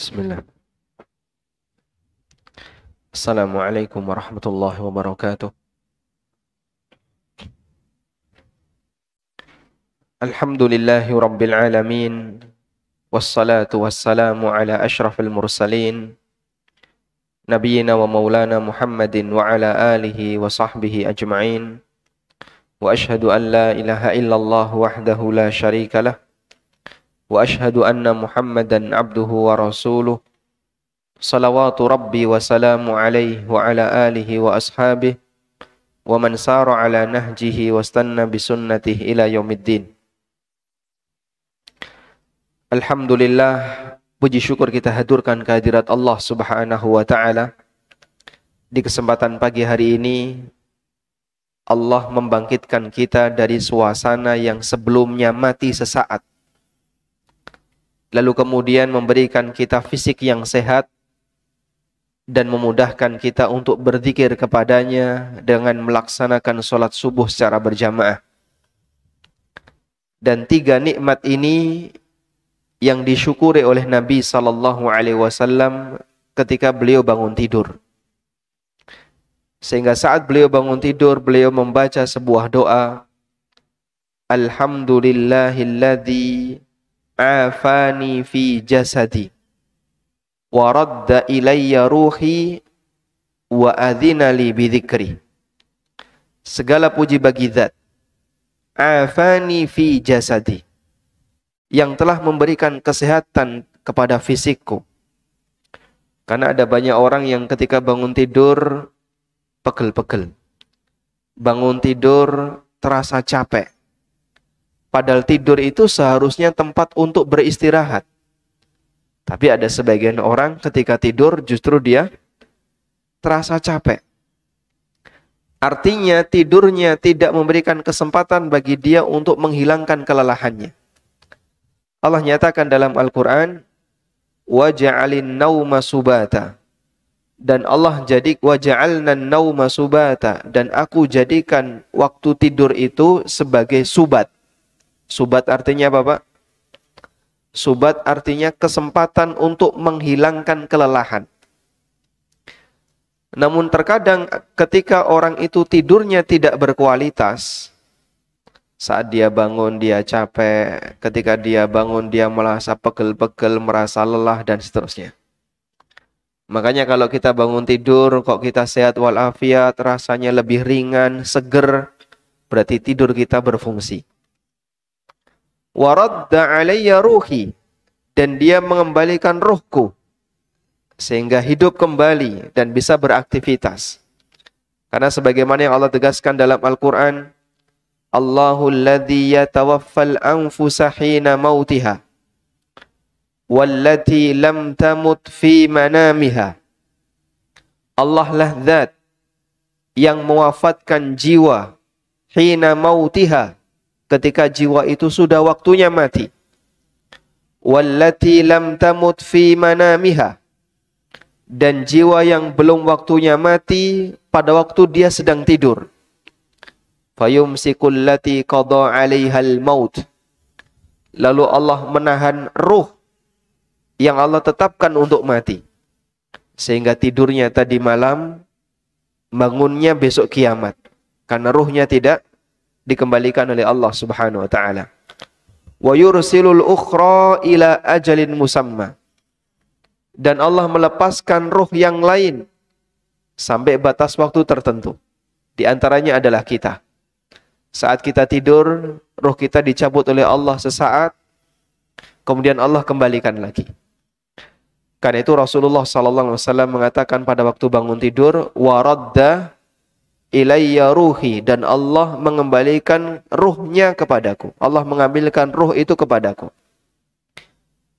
Bismillah. Assalamualaikum warahmatullahi wabarakatuh. Alhamdulillahi rabbil alamin. Wassalatu wassalamu ala ashrafil mursalin. Nabiyyina wa maulana Muhammadin wa ala alihi wa sahbihi ajma'in. Wa ashhadu an la ilaha illallah wahdahu la syarika lah. Wa ashhadu anna Muhammadan abduhu wa rasuluh. Salawatu Rabbi wa salamu alaihi wa ala alihi wa ashabihi wa man sara ala nahjihi wa stanna bisunnatihi ila yaumiddin. Alhamdulillah, puji syukur kita haturkan kehadirat Allah Subhanahu wa taala. Di kesempatan pagi hari ini Allah membangkitkan kita dari suasana yang sebelumnya mati sesaat. Lalu kemudian memberikan kita fisik yang sehat dan memudahkan kita untuk berzikir kepadanya dengan melaksanakan sholat subuh secara berjamaah. Dan tiga nikmat ini yang disyukuri oleh Nabi SAW ketika beliau bangun tidur. Sehingga saat beliau bangun tidur, beliau membaca sebuah doa. Alhamdulillahilladzi afani fi jasadi wa radda ilayya ruhi wa adhina li bidzikri. Segala puji bagi Zat afani fi jasadi, yang telah memberikan kesehatan kepada fisikku. Karena ada banyak orang yang ketika bangun tidur pegel-pegel, bangun tidur terasa capek, padahal tidur itu seharusnya tempat untuk beristirahat. Tapi ada sebagian orang ketika tidur justru dia terasa capek. Artinya tidurnya tidak memberikan kesempatan bagi dia untuk menghilangkan kelelahannya. Allah nyatakan dalam Al-Quran, وَجَعَلِنْ نَوْمَ سُبَاتًا, dan Allah وَجَعَلْنَا النَّوْمَ سُبَاتًا, dan aku jadikan waktu tidur itu sebagai subat. Subat artinya apa, Pak? Subat artinya kesempatan untuk menghilangkan kelelahan. Namun terkadang ketika orang itu tidurnya tidak berkualitas, saat dia bangun dia capek, ketika dia bangun dia merasa pegel-pegel, merasa lelah dan seterusnya. Makanya kalau kita bangun tidur kok kita sehat walafiat, rasanya lebih ringan, seger, berarti tidur kita berfungsi. Waradda alayya ruhi, dan dia mengembalikan ruhku sehingga hidup kembali dan bisa beraktivitas. Karena sebagaimana yang Allah tegaskan dalam Al-Quran, Allahul ladzi yatawaffal anfusa hina mautiha wallati lam tamut fi manamiha. Allah lah Zat yang mewafatkan jiwa hina mautiha, ketika jiwa itu sudah waktunya mati. Wallati lam tamut fi manamiha, dan jiwa yang belum waktunya mati pada waktu dia sedang tidur. Fayumsikul lati qada 'alaihal maut, lalu Allah menahan ruh yang Allah tetapkan untuk mati, sehingga tidurnya tadi malam, bangunnya besok kiamat, karena ruhnya tidak dikembalikan oleh Allah Subhanahu wa taala. Wa yursilul ukhra ila ajalin musamma, dan Allah melepaskan ruh yang lain sampai batas waktu tertentu. Di antaranya adalah kita. Saat kita tidur, ruh kita dicabut oleh Allah sesaat, kemudian Allah kembalikan lagi. Karena itu Rasulullah SAW mengatakan pada waktu bangun tidur, waradda ilayya ruhi, dan Allah mengembalikan ruhnya kepadaku. Allah mengambilkan ruh itu kepadaku.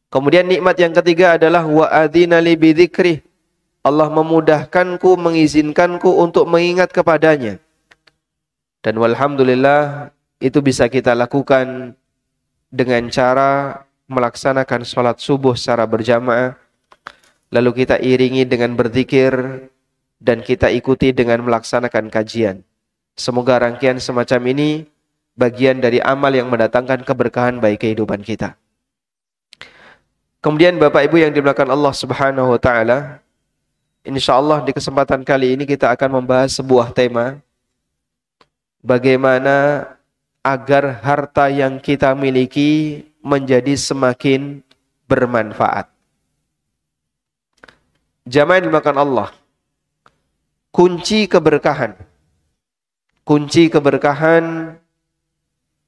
Kemudian nikmat yang ketiga adalah wa adzina li bidzikri. Allah memudahkanku, mengizinkanku untuk mengingat kepadanya. Dan walhamdulillah itu bisa kita lakukan dengan cara melaksanakan sholat subuh secara berjamaah, lalu kita iringi dengan berzikir, dan kita ikuti dengan melaksanakan kajian. Semoga rangkaian semacam ini bagian dari amal yang mendatangkan keberkahan bagi kehidupan kita. Kemudian Bapak Ibu yang dimuliakan Allah Subhanahu wa taala, insyaallah di kesempatan kali ini kita akan membahas sebuah tema, bagaimana agar harta yang kita miliki menjadi semakin bermanfaat. Jamaah yang dimuliakan Allah, kunci keberkahan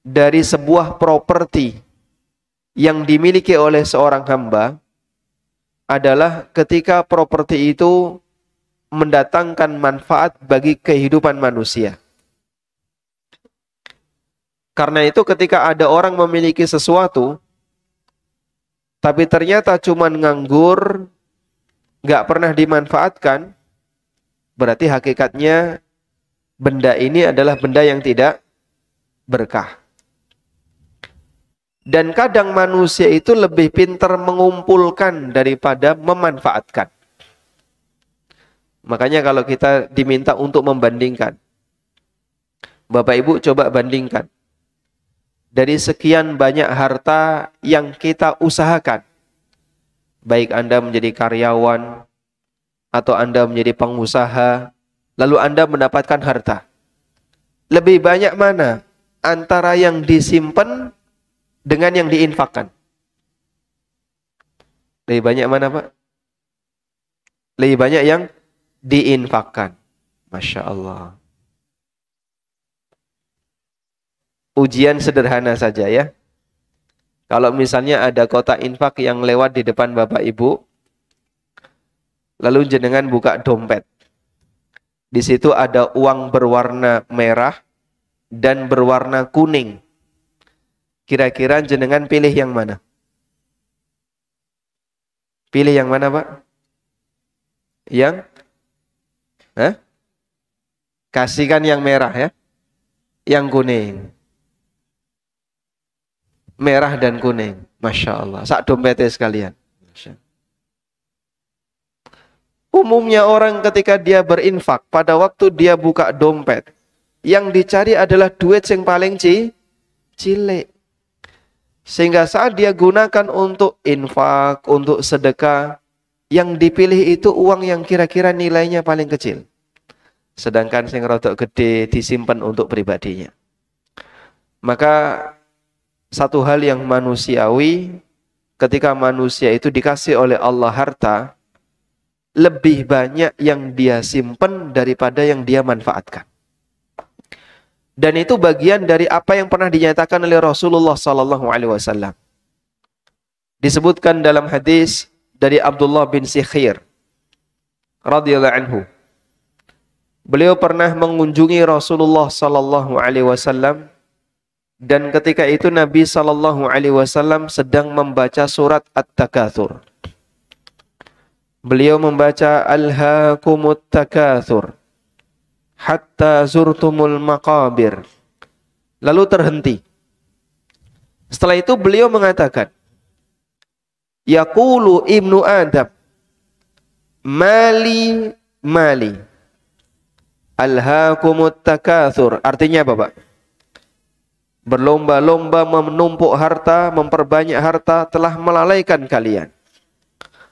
dari sebuah properti yang dimiliki oleh seorang hamba adalah ketika properti itu mendatangkan manfaat bagi kehidupan manusia. Karena itu ketika ada orang memiliki sesuatu, tapi ternyata cuma nganggur, nggak pernah dimanfaatkan, berarti hakikatnya benda ini adalah benda yang tidak berkah. Dan kadang manusia itu lebih pintar mengumpulkan daripada memanfaatkan. Makanya kalau kita diminta untuk membandingkan, Bapak Ibu coba bandingkan. Dari sekian banyak harta yang kita usahakan, baik Anda menjadi karyawan, atau Anda menjadi pengusaha, lalu Anda mendapatkan harta. Lebih banyak mana antara yang disimpan dengan yang diinfakkan? Lebih banyak mana, Pak? Lebih banyak yang diinfakkan. Masya Allah. Ujian sederhana saja ya. Kalau misalnya ada kotak infak yang lewat di depan Bapak Ibu, lalu jenengan buka dompet. Di situ ada uang berwarna merah dan berwarna kuning. Kira-kira jenengan pilih yang mana? Pilih yang mana, Pak? Yang? Kasihkan yang merah ya. Yang kuning. Merah dan kuning. Masya Allah. Sak dompetnya sekalian. Umumnya orang ketika dia berinfak, pada waktu dia buka dompet, yang dicari adalah duit yang paling cilik. Sehingga saat dia gunakan untuk infak, untuk sedekah, yang dipilih itu uang yang kira-kira nilainya paling kecil. Sedangkan yang rodok gede disimpan untuk pribadinya. Maka satu hal yang manusiawi, ketika manusia itu dikasih oleh Allah harta, lebih banyak yang dia simpan daripada yang dia manfaatkan. Dan itu bagian dari apa yang pernah dinyatakan oleh Rasulullah SAW. Disebutkan dalam hadis dari Abdullah bin Sikhir radhiyallahu anhu. Beliau pernah mengunjungi Rasulullah SAW, dan ketika itu Nabi SAW sedang membaca surat At-Takatsur. Beliau membaca Alhaakumut Takatsur hatta zurtumul maqabir. Lalu terhenti. Setelah itu beliau mengatakan, Yaqulu ibnu Adam, mali mali. Alhaakumut takatsur. Artinya apa, Pak? Berlomba-lomba menumpuk harta, memperbanyak harta telah melalaikan kalian.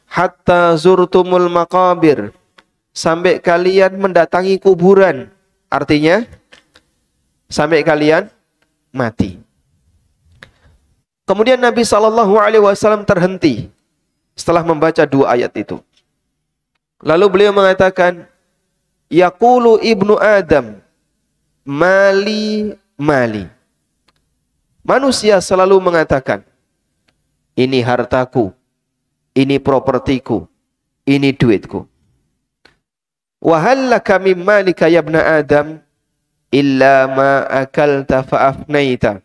Hatta zurtumul maqabir. Sampai kalian mendatangi kuburan. Artinya sampai kalian mati. Kemudian Nabi SAW terhenti setelah membaca dua ayat itu. Lalu beliau mengatakan, Yaqulu ibnu Adam, mali mali. Manusia selalu mengatakan, ini hartaku, ini propertiku, ini duitku. Wa hal laka min malika ya ibna Adam illa ma akalta fa afnaita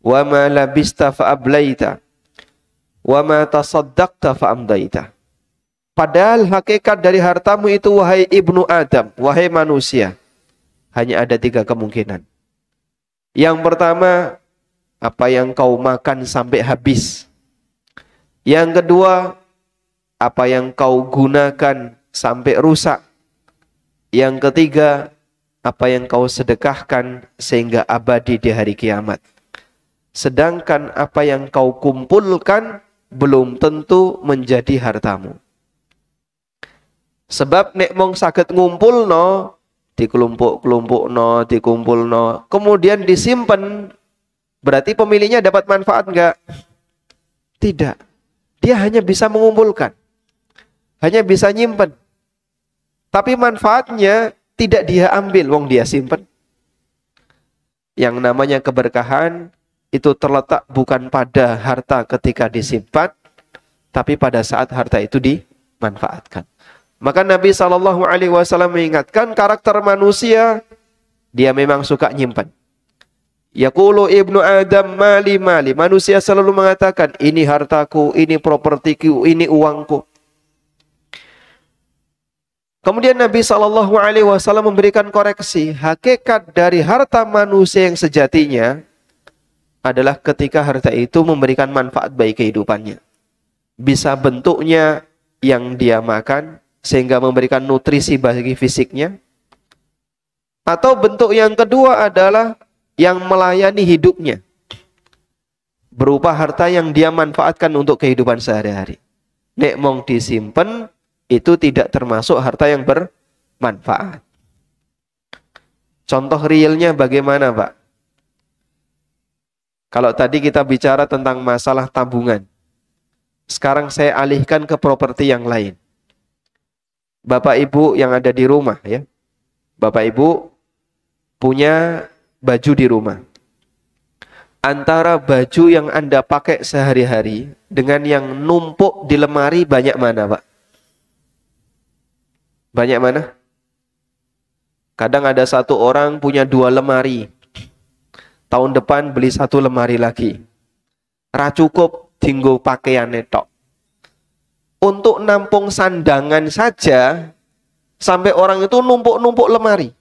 wa ma labista fa ablaita wa ma tasaddaqta fa amdaita. Padahal hakikat dari hartamu itu, wahai ibnu Adam, wahai manusia, hanya ada 3 kemungkinan. Yang pertama, apa yang kau makan sampai habis. Yang kedua, apa yang kau gunakan sampai rusak. Yang ketiga, apa yang kau sedekahkan sehingga abadi di hari kiamat. Sedangkan apa yang kau kumpulkan belum tentu menjadi hartamu. Sebab nek mong saged ngumpulno, dikelompok-kelompokno, dikumpulno, kemudian disimpan, berarti pemiliknya dapat manfaat enggak? Tidak. Dia hanya bisa mengumpulkan. Hanya bisa nyimpen. Tapi manfaatnya tidak dia ambil, wong dia simpen. Yang namanya keberkahan itu terletak bukan pada harta ketika disimpan, tapi pada saat harta itu dimanfaatkan. Maka Nabi SAW mengingatkan karakter manusia, dia memang suka nyimpan. Yaqulu ibnu Adam mali mali. Manusia selalu mengatakan, ini hartaku, ini propertiku, ini uangku. Kemudian Nabi SAW memberikan koreksi. Hakikat dari harta manusia yang sejatinya adalah ketika harta itu memberikan manfaat bagi kehidupannya. Bisa bentuknya yang dia makan, sehingga memberikan nutrisi bagi fisiknya. Atau bentuk yang kedua adalah yang melayani hidupnya, berupa harta yang dia manfaatkan untuk kehidupan sehari-hari. Nek mong disimpan, itu tidak termasuk harta yang bermanfaat. Contoh realnya bagaimana, Pak? Kalau tadi kita bicara tentang masalah tabungan, sekarang saya alihkan ke properti yang lain. Bapak Ibu yang ada di rumah ya. Bapak Ibu punya baju di rumah. Antara baju yang Anda pakai sehari-hari dengan yang numpuk di lemari banyak mana, Pak? Banyak mana? Kadang ada satu orang punya 2 lemari. Tahun depan beli 1 lemari lagi. Ra cukup tinggal pakaian tok. Untuk nampung sandangan saja, sampai orang itu numpuk-numpuk lemari.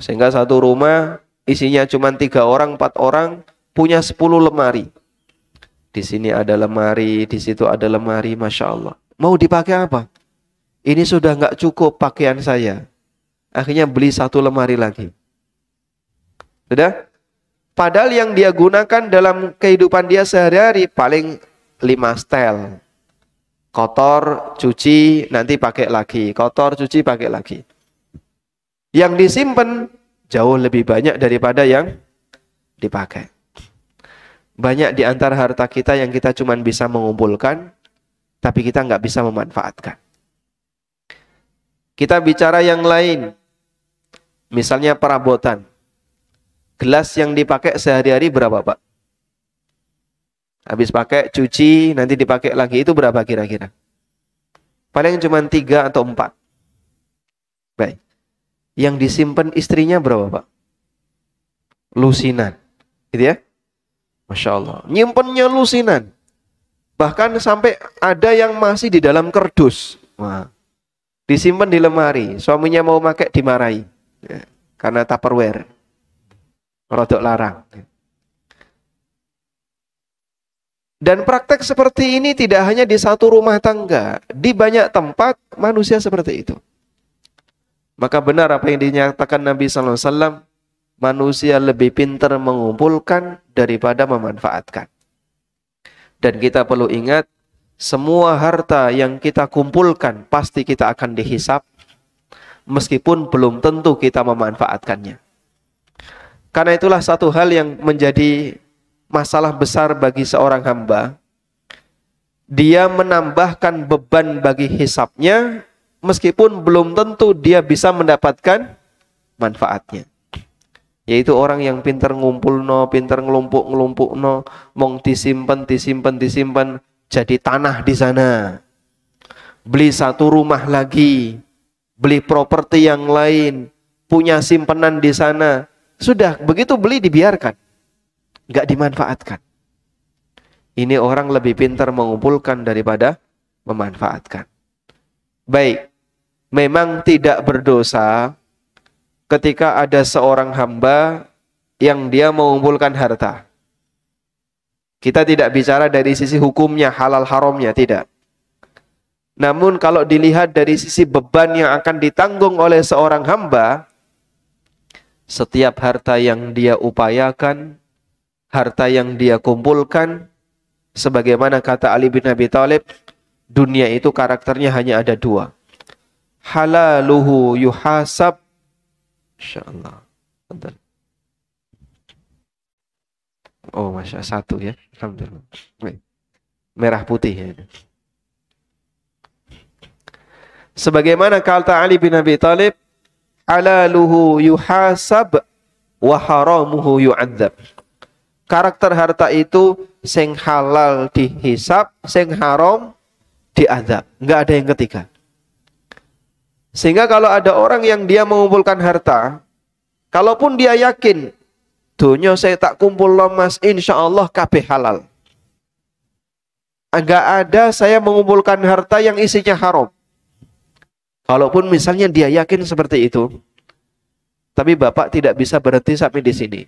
Sehingga satu rumah isinya cuma 3 orang, 4 orang, punya 10 lemari. Di sini ada lemari, di situ ada lemari, Masya Allah. Mau dipakai apa? Ini sudah nggak cukup pakaian saya. Akhirnya beli 1 lemari lagi. Sudah? Padahal yang dia gunakan dalam kehidupan dia sehari-hari paling 5 setel. Kotor, cuci, nanti pakai lagi. Kotor, cuci, pakai lagi. Yang disimpan jauh lebih banyak daripada yang dipakai. Banyak di antara harta kita yang kita cuma bisa mengumpulkan, tapi kita nggak bisa memanfaatkan. Kita bicara yang lain. Misalnya perabotan. Gelas yang dipakai sehari-hari berapa, Pak? Habis pakai, cuci, nanti dipakai lagi. Itu berapa kira-kira? Paling cuma 3 atau 4. Baik. Yang disimpan istrinya berapa, Pak? Lusinan. Gitu ya? Masya Allah. Nyimpennya lusinan. Bahkan sampai ada yang masih di dalam kerdus. Wah. Disimpan di lemari. Suaminya mau pakai dimarahi. Ya, karena Tupperware. Rodok larang. Dan praktek seperti ini tidak hanya di satu rumah tangga, di banyak tempat manusia seperti itu. Maka benar apa yang dinyatakan Nabi SAW, manusia lebih pintar mengumpulkan daripada memanfaatkan. Dan kita perlu ingat, semua harta yang kita kumpulkan pasti kita akan dihisap, meskipun belum tentu kita memanfaatkannya. Karena itulah satu hal yang menjadi masalah besar bagi seorang hamba. Dia menambahkan beban bagi hisapnya, meskipun belum tentu dia bisa mendapatkan manfaatnya. Yaitu orang yang pintar ngumpulno, pintar ngelumpuk-ngelumpukno, mong disimpan, jadi tanah di sana. Beli 1 rumah lagi, beli properti yang lain, punya simpanan di sana. Sudah, begitu beli dibiarkan. Nggak dimanfaatkan. Ini orang lebih pintar mengumpulkan daripada memanfaatkan. Baik, memang tidak berdosa ketika ada seorang hamba yang dia mengumpulkan harta. Kita tidak bicara dari sisi hukumnya, halal haramnya, tidak. Namun kalau dilihat dari sisi beban yang akan ditanggung oleh seorang hamba, setiap harta yang dia upayakan, harta yang dia kumpulkan, Sebagaimana kata Ali bin Abi Thalib, dunia itu karakternya hanya ada dua. Halaluhu yuhasab. Insyaallah. Bentar. Oh, masya satu ya. Alhamdulillah. Merah putih ya. Sebagaimana kata Ali bin Abi Thalib, halaluhu yuhasab wa haramuhu yu'adzab. Karakter harta itu sing halal dihisab, sing haram diazab. Enggak ada yang ketiga. Sehingga kalau ada orang yang dia mengumpulkan harta, kalaupun dia yakin dunia saya tak kumpul loh mas, insya Allah kabeh halal. Enggak ada saya mengumpulkan harta yang isinya haram. Kalaupun misalnya dia yakin seperti itu, tapi Bapak tidak bisa berhenti sampai di sini.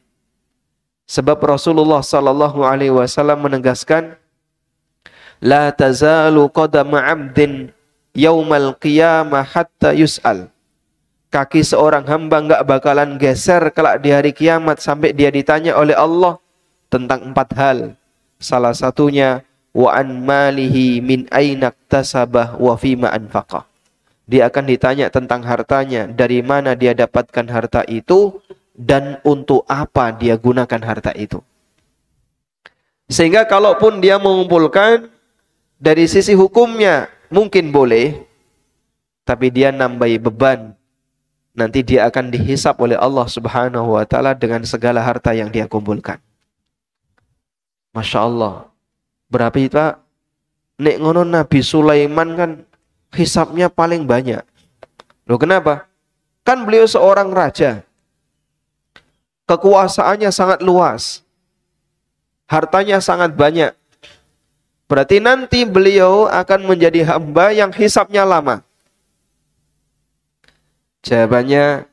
Sebab Rasulullah sallallahu alaihi wasallam menegaskan, la tazalu qadama 'abdin yaumal qiyamah hatta yus'al. Kaki seorang hamba enggak bakalan geser kelak di hari kiamat sampai dia ditanya oleh Allah tentang 4 hal. Salah satunya wa an malihi min aina iktasabah wa fima anfaqah. Dia akan ditanya tentang hartanya, dari mana dia dapatkan harta itu dan untuk apa dia gunakan harta itu. Sehingga kalaupun dia mengumpulkan, dari sisi hukumnya mungkin boleh, tapi dia nambahi beban. Nanti dia akan dihisap oleh Allah Subhanahu wa taala dengan segala harta yang dia kumpulkan. Masya Allah. Berapa itu, Pak? Nek ngono Nabi Sulaiman kan hisapnya paling banyak. Loh kenapa? Kan beliau seorang raja. Kekuasaannya sangat luas. Hartanya sangat banyak. Berarti nanti beliau akan menjadi hamba yang hisapnya lama. Jawabannya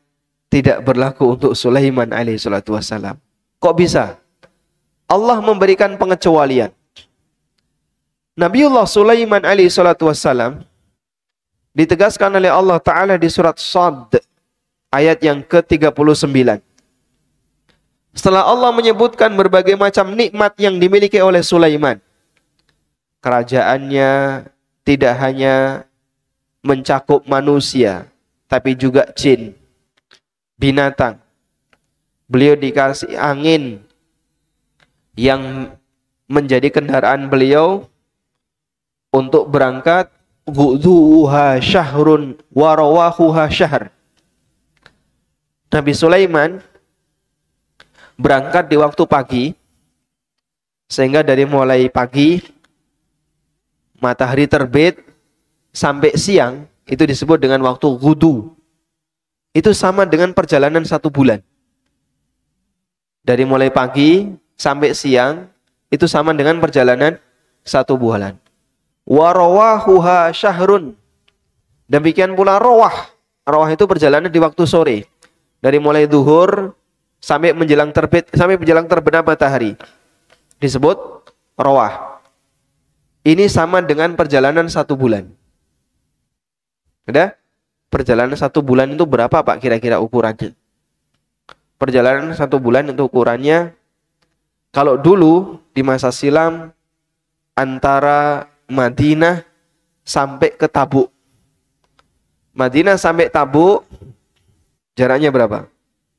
tidak berlaku untuk Sulaiman alaihi salatu wassalam. Kok bisa? Allah memberikan pengecualian. Nabiullah Sulaiman alaihi salatu wassalam ditegaskan oleh Allah Ta'ala di surat Shad ayat yang ke-39. Setelah Allah menyebutkan berbagai macam nikmat yang dimiliki oleh Sulaiman, kerajaannya tidak hanya mencakup manusia, tapi juga jin, binatang. Beliau dikasih angin yang menjadi kendaraan beliau untuk berangkat. Ghuduha syahrun wa rawahuha syahr. Nabi Sulaiman berangkat di waktu pagi, sehingga dari mulai pagi matahari terbit sampai siang itu disebut dengan waktu ghudu. Itu sama dengan perjalanan 1 bulan. Dari mulai pagi sampai siang itu sama dengan perjalanan 1 bulan. Warawahuha syahrun. Demikian pula rawah. Rawah itu perjalanan di waktu sore. Dari mulai zuhur sampai menjelang terbit, sampai menjelang terbenam matahari. Disebut rawah. Ini sama dengan perjalanan 1 bulan. Ada? Perjalanan 1 bulan itu berapa Pak kira-kira ukurannya? Perjalanan 1 bulan itu ukurannya, kalau dulu di masa silam, antara Madinah sampai ke Tabuk. Madinah sampai Tabuk jaraknya berapa?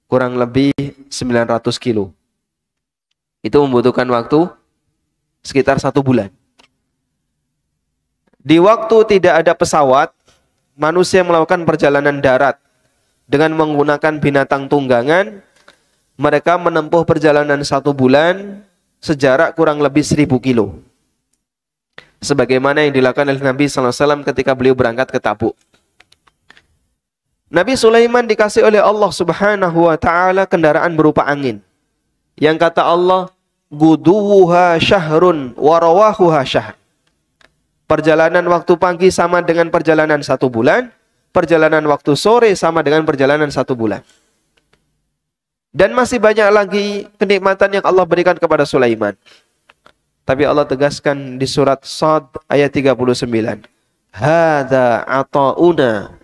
Kurang lebih 900 kilo. Itu membutuhkan waktu sekitar 1 bulan. Di waktu tidak ada pesawat, manusia melakukan perjalanan darat dengan menggunakan binatang tunggangan. Mereka menempuh perjalanan 1 bulan sejarak kurang lebih 1000 kilo. Sebagaimana yang dilakukan oleh Nabi SAW ketika beliau berangkat ke Tabuk. Nabi Sulaiman dikasih oleh Allah Subhanahu wa taala kendaraan berupa angin. Yang kata Allah, guduha syahrun wa rawahuha syahr. Perjalanan waktu pagi sama dengan perjalanan 1 bulan, perjalanan waktu sore sama dengan perjalanan 1 bulan. Dan masih banyak lagi kenikmatan yang Allah berikan kepada Sulaiman. Tapi Allah tegaskan di surat Shad ayat 39. Hadza ata'una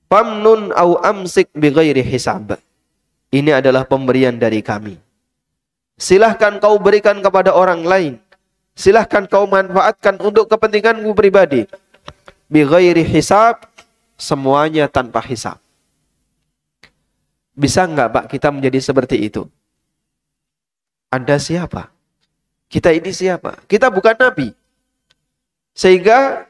famnun au amsik bighairi hisab. Ini adalah pemberian dari kami. Silahkan kau berikan kepada orang lain. Silahkan kau manfaatkan untuk kepentinganmu pribadi. Bi ghairi hisab, semuanya tanpa hisab. Bisa nggak Pak kita menjadi seperti itu? Anda siapa? Kita ini siapa? Kita bukan Nabi. Sehingga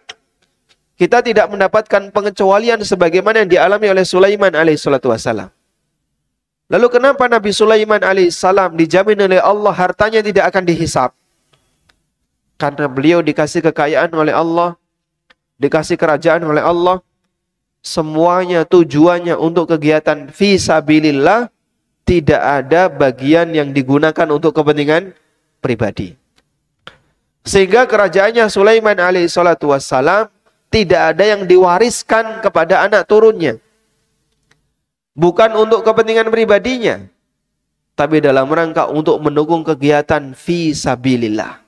kita tidak mendapatkan pengecualian sebagaimana yang dialami oleh Sulaiman alaihissalatu wassalam. Lalu kenapa Nabi Sulaiman alaihissalam dijamin oleh Allah hartanya tidak akan dihisab? Karena beliau dikasih kekayaan oleh Allah, dikasih kerajaan oleh Allah, semuanya tujuannya untuk kegiatan fisabilillah, tidak ada bagian yang digunakan untuk kepentingan pribadi. Sehingga kerajaannya Sulaiman alaihissalatu wassalam tidak ada yang diwariskan kepada anak turunnya. Bukan untuk kepentingan pribadinya, tapi dalam rangka untuk mendukung kegiatan fisabilillah.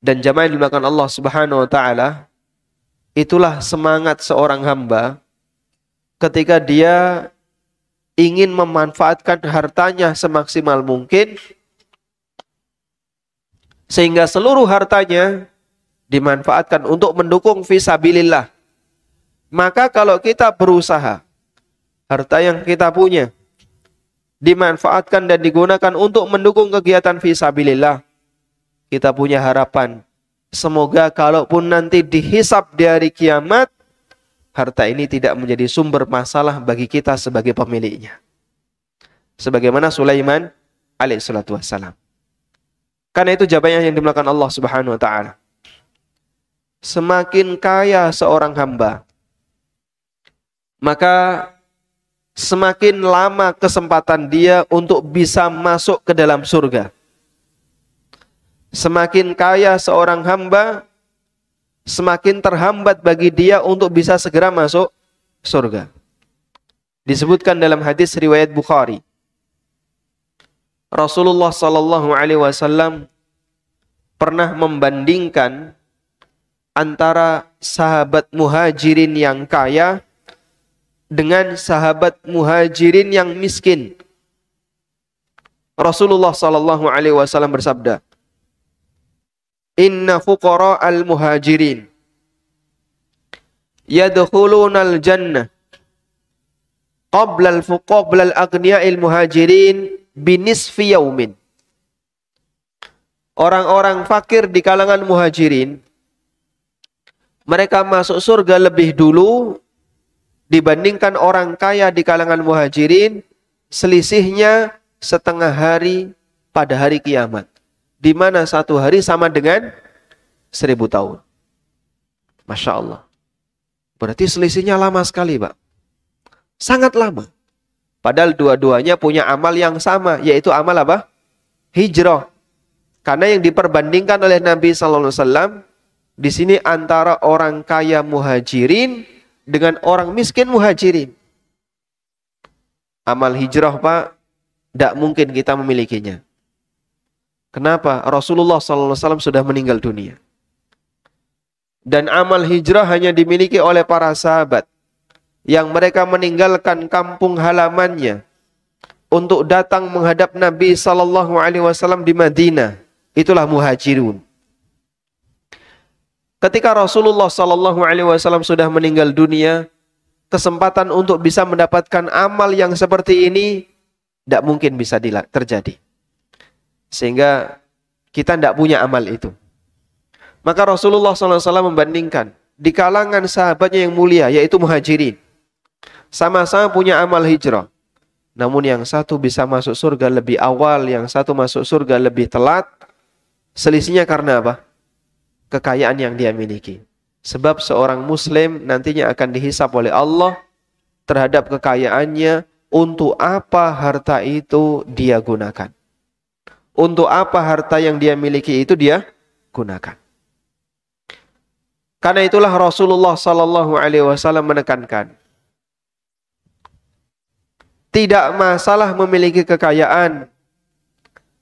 Dan jamaah yang dimuliakan Allah Subhanahu wa taala, itulah semangat seorang hamba ketika dia ingin memanfaatkan hartanya semaksimal mungkin sehingga seluruh hartanya dimanfaatkan untuk mendukung fisabilillah. Maka kalau kita berusaha harta yang kita punya dimanfaatkan dan digunakan untuk mendukung kegiatan fisabilillah, kita punya harapan, semoga kalaupun nanti dihisab di hari kiamat, harta ini tidak menjadi sumber masalah bagi kita sebagai pemiliknya. Sebagaimana Sulaiman alaihissalatu wassalam. Karena itu jawabannya yang dimuliakan Allah Subhanahu wa taala. Semakin kaya seorang hamba, maka semakin lama kesempatan dia untuk bisa masuk ke dalam surga. Semakin kaya seorang hamba, semakin terhambat bagi dia untuk bisa segera masuk surga. Disebutkan dalam hadis riwayat Bukhari, Rasulullah sallallahu alaihi wasallam pernah membandingkan antara sahabat muhajirin yang kaya dengan sahabat muhajirin yang miskin. Rasulullah sallallahu alaihi wasallam bersabda, "Inna fuqara al-muhajirin yadkhuluna al-jannah qabla al-aghniya'il muhajirin binisfi yaumin." Orang-orang fakir di kalangan muhajirin, mereka masuk surga lebih dulu dibandingkan orang kaya di kalangan muhajirin, selisihnya setengah hari pada hari kiamat. Di mana satu hari sama dengan 1000 tahun. Masya Allah. Berarti selisihnya lama sekali, Pak. Sangat lama. Padahal dua-duanya punya amal yang sama, yaitu amal apa? Hijrah. Karena yang diperbandingkan oleh Nabi SAW di sini antara orang kaya muhajirin dengan orang miskin muhajirin. Amal hijrah, Pak, tidak mungkin kita memilikinya. Kenapa? Rasulullah SAW sudah meninggal dunia. Dan amal hijrah hanya dimiliki oleh para sahabat yang mereka meninggalkan kampung halamannya untuk datang menghadap Nabi SAW di Madinah. Itulah muhajirun. Ketika Rasulullah SAW sudah meninggal dunia, kesempatan untuk bisa mendapatkan amal yang seperti ini tidak mungkin bisa terjadi. Sehingga kita tidak punya amal itu. Maka Rasulullah SAW membandingkan di kalangan sahabatnya yang mulia, yaitu muhajirin, sama-sama punya amal hijrah. Namun yang satu bisa masuk surga lebih awal, yang satu masuk surga lebih telat. Selisihnya karena apa? Kekayaan yang dia miliki. Sebab seorang muslim nantinya akan dihisab oleh Allah terhadap kekayaannya, untuk apa harta itu dia gunakan. Untuk apa harta yang dia miliki itu dia gunakan. Karena itulah Rasulullah SAW menekankan, tidak masalah memiliki kekayaan,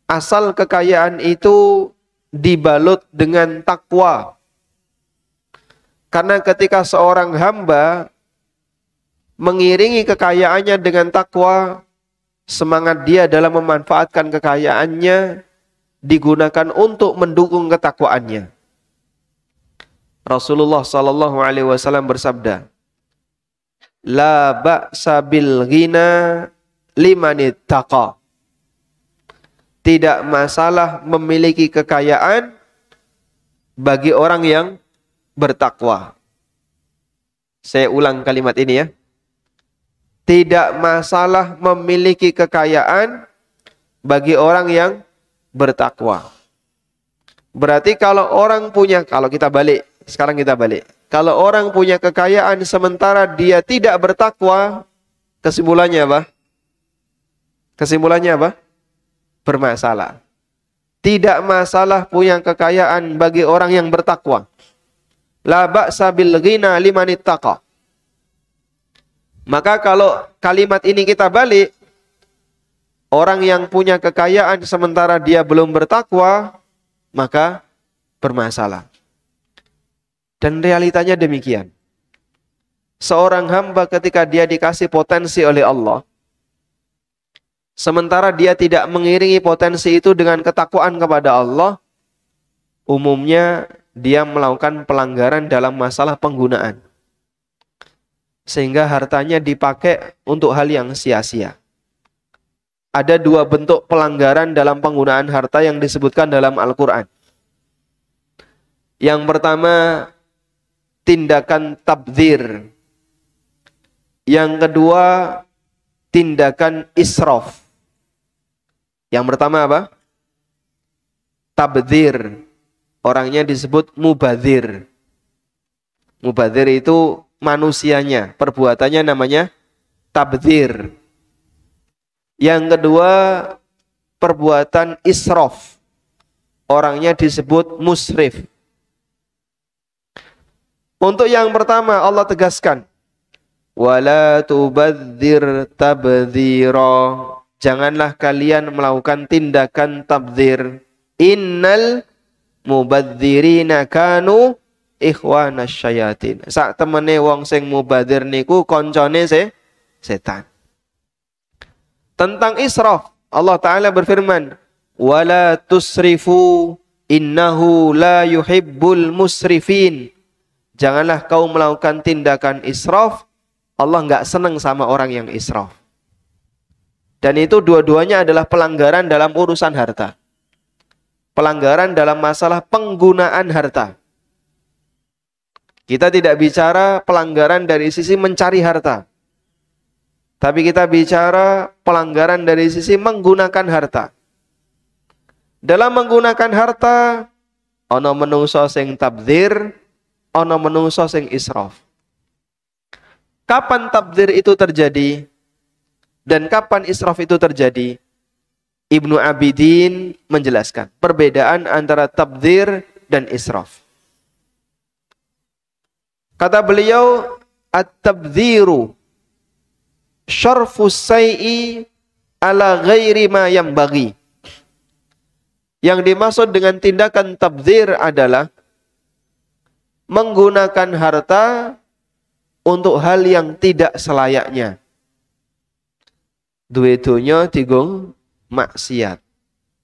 asal kekayaan itu dibalut dengan takwa. Karena ketika seorang hamba mengiringi kekayaannya dengan takwa, semangat dia dalam memanfaatkan kekayaannya digunakan untuk mendukung ketakwaannya. Rasulullah sallallahu alaihi wasallam bersabda, "La ba'sa bil ghina liman ittaqa." Tidak masalah memiliki kekayaan bagi orang yang bertakwa. Saya ulang kalimat ini ya. Tidak masalah memiliki kekayaan bagi orang yang bertakwa. Berarti kalau orang punya, kalau kita balik, sekarang kita balik. Kalau orang punya kekayaan sementara dia tidak bertakwa, kesimpulannya apa? Kesimpulannya apa? Bermasalah. Tidak masalah punya kekayaan bagi orang yang bertakwa. La ba'sa bil ghina liman ittaqa. Maka kalau kalimat ini kita balik, orang yang punya kekayaan sementara dia belum bertakwa, maka bermasalah. Dan realitanya demikian. Seorang hamba ketika dia dikasih potensi oleh Allah, sementara dia tidak mengiringi potensi itu dengan ketakwaan kepada Allah, umumnya dia melakukan pelanggaran dalam masalah penggunaan. Sehingga hartanya dipakai untuk hal yang sia-sia. Ada dua bentuk pelanggaran dalam penggunaan harta yang disebutkan dalam Al-Quran. Yang pertama, tindakan tabdzir. Yang kedua, tindakan israf. Yang pertama apa? Tabdzir. Orangnya disebut mubadzir. Mubadzir itu manusianya, perbuatannya namanya tabdzir. Yang kedua, perbuatan israf. Orangnya disebut musrif. Untuk yang pertama Allah tegaskan, wala tubadzir tabdzira. Janganlah kalian melakukan tindakan tabdzir. Innal mubadzirina kanu ikhwanas syayatin. Sak temene wong sing mubadzir niku koncone setan. Tentang israf, Allah Ta'ala berfirman, wala tusrifu innahu la yuhibbul musrifin. Janganlah kau melakukan tindakan israf. Allah enggak senang sama orang yang israf. Dan itu dua-duanya adalah pelanggaran dalam urusan harta. Pelanggaran dalam masalah penggunaan harta. Kita tidak bicara pelanggaran dari sisi mencari harta. Tapi kita bicara pelanggaran dari sisi menggunakan harta. Dalam menggunakan harta, ono menungso sing tabdzir, ono menungso sing israf. Kapan tabdzir itu terjadi? Dan kapan israf itu terjadi? Ibnu Abidin menjelaskan perbedaan antara tabdzir dan israf. Kata beliau, at-tabdziru syarfus sai'i ala ghairi ma yanbaghi. Yang dimaksud dengan tindakan tabdzir adalah menggunakan harta untuk hal yang tidak selayaknya. Duwe donya dienggo maksiat.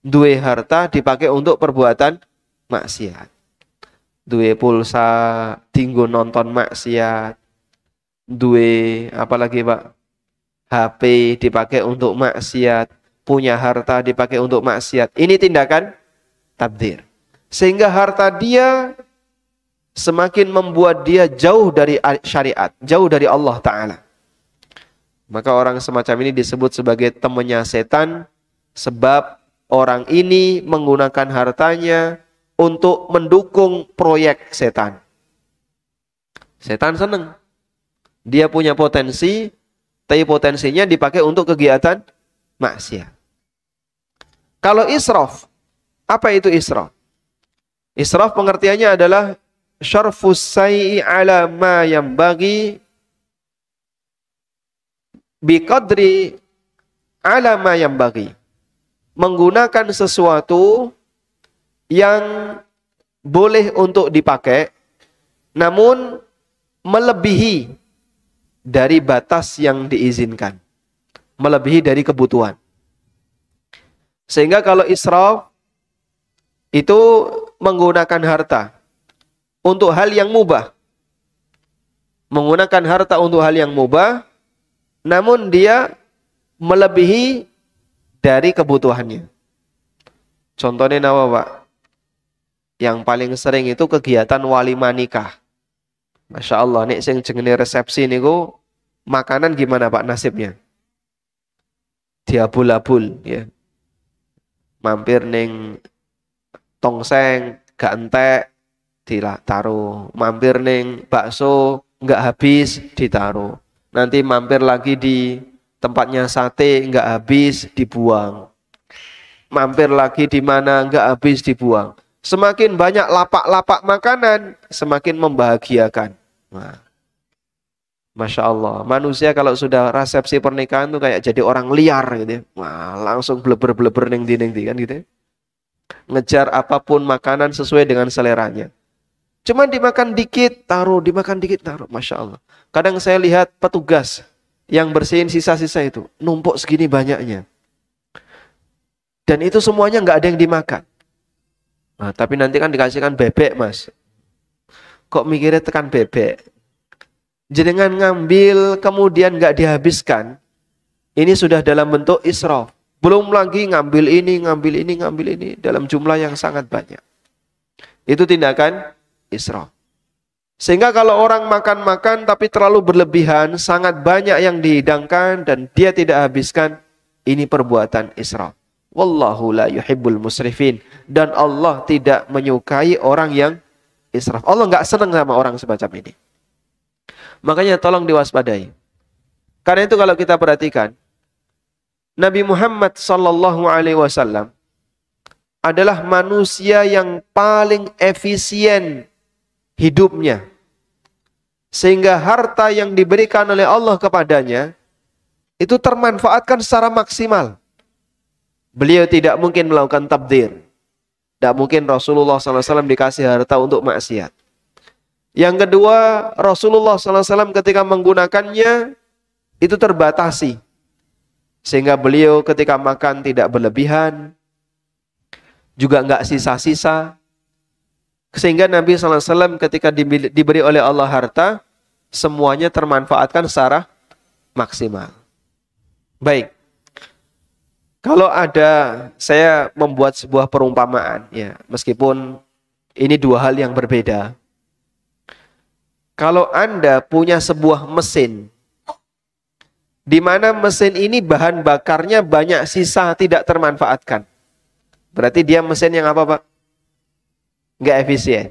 Duwe harta dipakai untuk perbuatan maksiat. Duwe pulsa dienggo nonton maksiat. Duwe apalagi Pak? HP dipakai untuk maksiat. Punya harta dipakai untuk maksiat. Ini tindakan tabdzir. Sehingga harta dia semakin membuat dia jauh dari syariat, jauh dari Allah Ta'ala. Maka orang semacam ini disebut sebagai temannya setan, sebab orang ini menggunakan hartanya untuk mendukung proyek setan. Setan senang. Dia punya potensi, tapi potensinya dipakai untuk kegiatan maksiat. Kalau israf, apa itu israf? Israf pengertiannya adalah syarfus sai'i ala ma yanbaghi biqadri ala ma yanbaghi. Menggunakan sesuatu yang boleh untuk dipakai namun melebihi dari batas yang diizinkan. melebihi dari kebutuhan. Sehingga kalau israf itu menggunakan harta untuk hal yang mubah. Menggunakan harta untuk hal yang mubah, namun dia melebihi dari kebutuhannya. Contohnya apa, Pak? Yang paling sering itu kegiatan walimah nikah. Masya Allah, nih sing jenenge resepsi niku makanan gimana Pak nasibnya? Diabul-abul ya. Mampir ning tongseng gak entek ditaruh. Mampir ning bakso nggak habis ditaruh. Nanti mampir lagi di tempatnya sate nggak habis dibuang. Mampir lagi di mana nggak habis dibuang. Semakin banyak lapak-lapak makanan, semakin membahagiakan. Nah, Masya Allah, manusia kalau sudah resepsi pernikahan tuh kayak jadi orang liar gitu ya. Wah, langsung bleber-bleber neng-di kan gitu ya. Ngejar apapun makanan sesuai dengan seleranya. Cuman dimakan dikit, taruh, dimakan dikit, taruh. Masya Allah. Kadang saya lihat petugas yang bersihin sisa-sisa itu, numpuk segini banyaknya. Dan itu semuanya nggak ada yang dimakan. Nah, tapi nanti kan dikasihkan bebek, Mas. Kok mikirnya tekan bebek? Jenengan ngambil kemudian nggak dihabiskan, ini sudah dalam bentuk israf. Belum lagi ngambil ini dalam jumlah yang sangat banyak. Itu tindakan israf. Sehingga kalau orang makan-makan tapi terlalu berlebihan, sangat banyak yang dihidangkan dan dia tidak habiskan, ini perbuatan israf. Wallahu la yuhibbul musrifin. Dan Allah tidak menyukai orang yang israf. Allah nggak senang sama orang semacam ini. Makanya tolong diwaspadai. Karena itu kalau kita perhatikan, Nabi Muhammad sallallahu alaihi wasallam adalah manusia yang paling efisien hidupnya. Sehingga harta yang diberikan oleh Allah kepadanya itu termanfaatkan secara maksimal. Beliau tidak mungkin melakukan tabdzir. Tidak mungkin Rasulullah SAW dikasih harta untuk maksiat. Yang kedua, Rasulullah SAW ketika menggunakannya itu terbatasi. Sehingga beliau ketika makan tidak berlebihan, juga enggak sisa-sisa. Sehingga Nabi SAW ketika diberi oleh Allah harta, semuanya termanfaatkan secara maksimal. Baik. Kalau saya membuat sebuah perumpamaan, ya, meskipun ini dua hal yang berbeda. Kalau Anda punya sebuah mesin, di mana mesin ini bahan bakarnya banyak sisa tidak termanfaatkan, berarti dia mesin yang apa, Pak? Nggak efisien.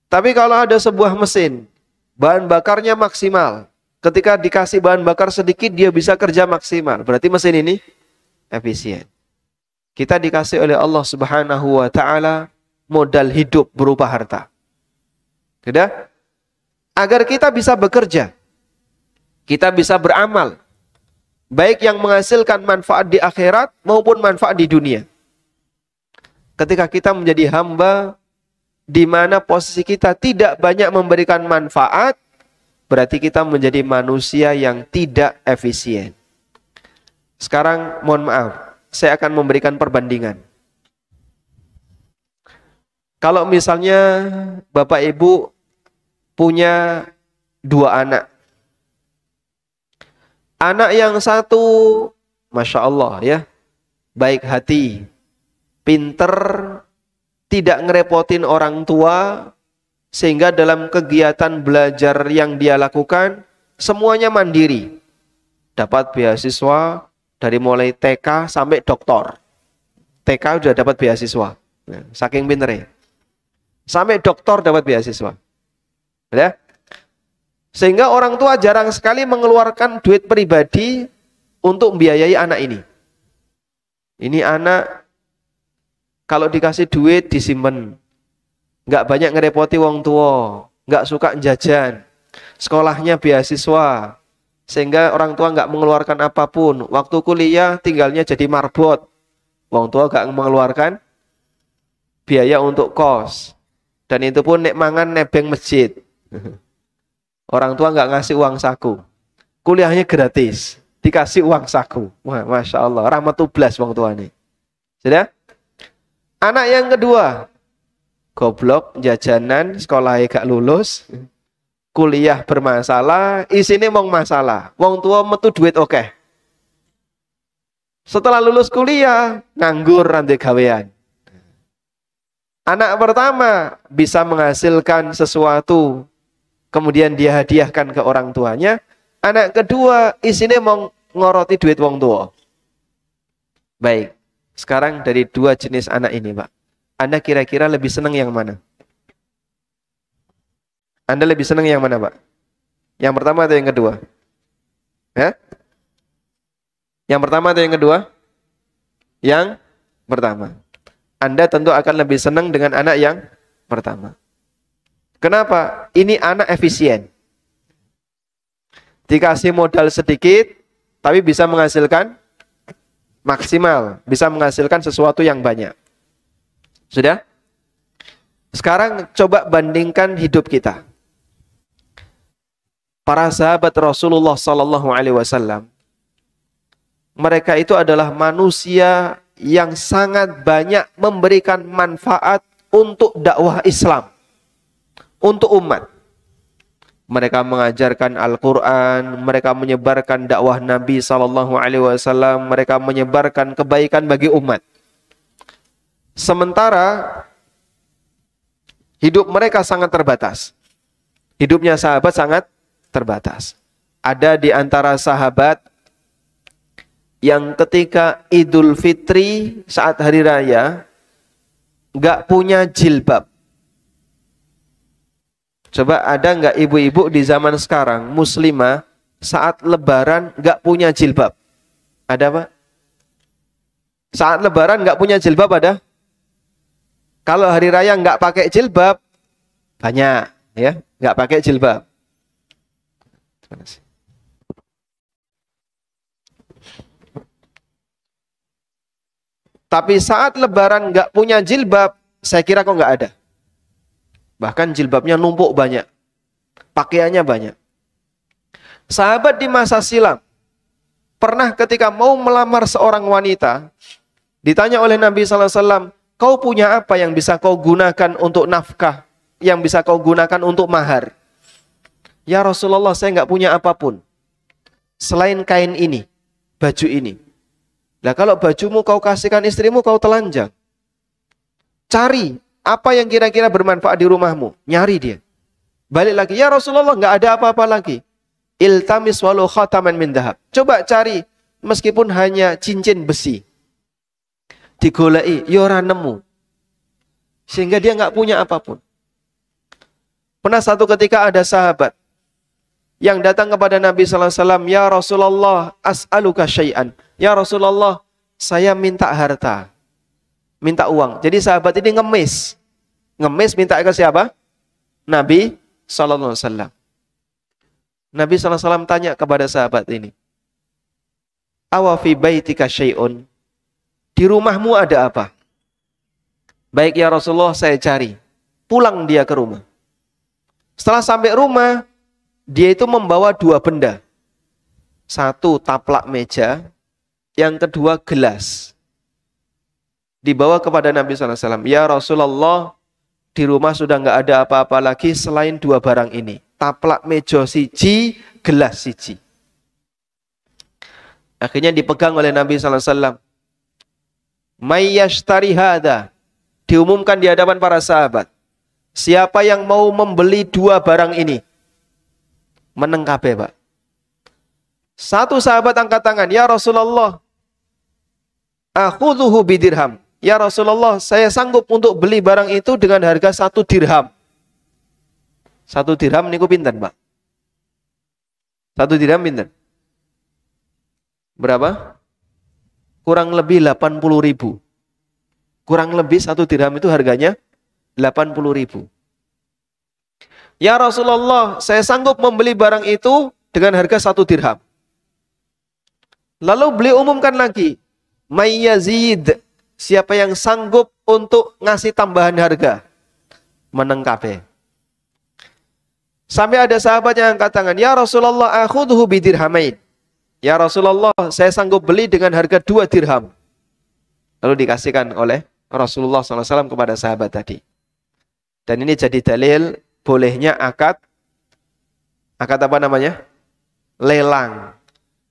Tapi kalau ada sebuah mesin, bahan bakarnya maksimal, ketika dikasih bahan bakar sedikit, dia bisa kerja maksimal, berarti mesin ini efisien. Kita dikasih oleh Allah Subhanahu wa Ta'ala modal hidup berupa harta. Sudah? Agar kita bisa bekerja, kita bisa beramal, baik yang menghasilkan manfaat di akhirat maupun manfaat di dunia. Ketika kita menjadi hamba di mana posisi kita tidak banyak memberikan manfaat, berarti kita menjadi manusia yang tidak efisien. Sekarang mohon maaf, saya akan memberikan perbandingan. Kalau misalnya Bapak Ibu punya dua anak. Anak yang satu, Masya Allah ya, baik hati, pinter, tidak ngerepotin orang tua, sehingga dalam kegiatan belajar yang dia lakukan, semuanya mandiri. Dapat beasiswa, dari mulai TK sampai doktor. TK sudah dapat beasiswa. Saking pinternya. Sampai doktor dapat beasiswa. Ya? Sehingga orang tua jarang sekali mengeluarkan duit pribadi untuk membiayai anak ini. Ini anak kalau dikasih duit disimpan. Nggak banyak ngerepoti wong tua. Nggak suka jajan. Sekolahnya beasiswa. Sehingga orang tua nggak mengeluarkan apapun. Waktu kuliah tinggalnya jadi marbot. Wong tua nggak mengeluarkan biaya untuk kos. Dan itu pun nek mangan nebeng masjid. Orang tua nggak ngasih uang saku. Kuliahnya gratis. dikasih uang saku. Wah, Masya Allah, rahmatullah wong tuane. Sudah? Anak yang kedua, goblok, jajanan, sekolahnya gak lulus, kuliah bermasalah, isine mong masalah. Wong tua metu duit oke. Setelah lulus kuliah, nganggur rantai gawean. Anak pertama bisa menghasilkan sesuatu, kemudian dia hadiahkan ke orang tuanya. Anak kedua, isine mong ngoroti duit wong tua. Baik, sekarang dari dua jenis anak ini, Pak. Anda kira-kira lebih senang yang mana? Anda lebih senang yang mana, Pak? Yang pertama atau yang kedua? Ya? Yang pertama atau yang kedua? Yang pertama. Anda tentu akan lebih senang dengan anak yang pertama. Kenapa? Ini anak efisien. Dikasih modal sedikit, tapi bisa menghasilkan maksimal. Bisa menghasilkan sesuatu yang banyak. Sudah? Sekarang coba bandingkan hidup kita. Para sahabat Rasulullah Sallallahu Alaihi Wasallam, mereka itu adalah manusia yang sangat banyak memberikan manfaat untuk dakwah Islam, untuk umat. Mereka mengajarkan Al-Quran, mereka menyebarkan dakwah Nabi Sallallahu Alaihi Wasallam, mereka menyebarkan kebaikan bagi umat. Sementara hidup mereka sangat terbatas. Hidupnya sahabat sangat terbatas. Ada di antara sahabat yang ketika Idul Fitri saat hari raya nggak punya jilbab. Coba ada nggak ibu-ibu di zaman sekarang muslimah saat lebaran nggak punya jilbab? Ada Pak? Saat lebaran nggak punya jilbab ada? Kalau hari raya nggak pakai jilbab banyak, ya, nggak pakai jilbab. Terima kasih. Tapi saat lebaran nggak punya jilbab, saya kira kok nggak ada. Bahkan jilbabnya numpuk banyak. Pakaiannya banyak. Sahabat di masa silam, pernah ketika mau melamar seorang wanita, ditanya oleh Nabi SAW, kau punya apa yang bisa kau gunakan untuk nafkah? Yang bisa kau gunakan untuk mahar? Ya Rasulullah, saya nggak punya apapun. Selain kain ini, baju ini. Nah kalau bajumu kau kasihkan istrimu, kau telanjang. Cari apa yang kira-kira bermanfaat di rumahmu. Nyari dia. Balik lagi, ya Rasulullah nggak ada apa-apa lagi. Iltamis walau khataman min dhahab. Coba cari, meskipun hanya cincin besi. Digolei, ya ora nemu. Sehingga dia nggak punya apapun. Pernah satu ketika ada sahabat yang datang kepada Nabi SAW, ya Rasulullah, as'aluka syai'an. Ya Rasulullah, saya minta harta. Minta uang. Jadi sahabat ini ngemis. Ngemis minta ke siapa? Nabi SAW. Nabi SAW tanya kepada sahabat ini. Awa fi baitika syai'un. Di rumahmu ada apa? Baik ya Rasulullah, saya cari. Pulang dia ke rumah. Setelah sampai rumah, dia itu membawa dua benda. Satu taplak meja, yang kedua gelas. Dibawa kepada Nabi SAW. Ya Rasulullah, di rumah sudah nggak ada apa-apa lagi selain dua barang ini. Taplak meja siji, gelas siji. Akhirnya dipegang oleh Nabi SAW. Mayyashtari hadha. Diumumkan di hadapan para sahabat. Siapa yang mau membeli dua barang ini? Meneng kabeh, Pak. Satu sahabat angkat tangan. Ya Rasulullah, akhudhuhu bidirham. Ya Rasulullah, saya sanggup untuk beli barang itu dengan harga 1 dirham. 1 dirham niku pinten, Pak? 1 dirham pinten? Berapa? Kurang lebih 80.000. Kurang lebih 1 dirham itu harganya 80.000. Ya Rasulullah, saya sanggup membeli barang itu dengan harga 1 dirham. Lalu beliau umumkan lagi, may yazid, siapa yang sanggup untuk ngasih tambahan harga? Meneng kabeh. Sampai ada sahabat yang angkat tangan, ya Rasulullah, akhudhu bidirhamain. Ya Rasulullah, saya sanggup beli dengan harga 2 dirham. Lalu dikasihkan oleh Rasulullah SAW kepada sahabat tadi. Dan ini jadi dalil bolehnya akad apa namanya? Lelang.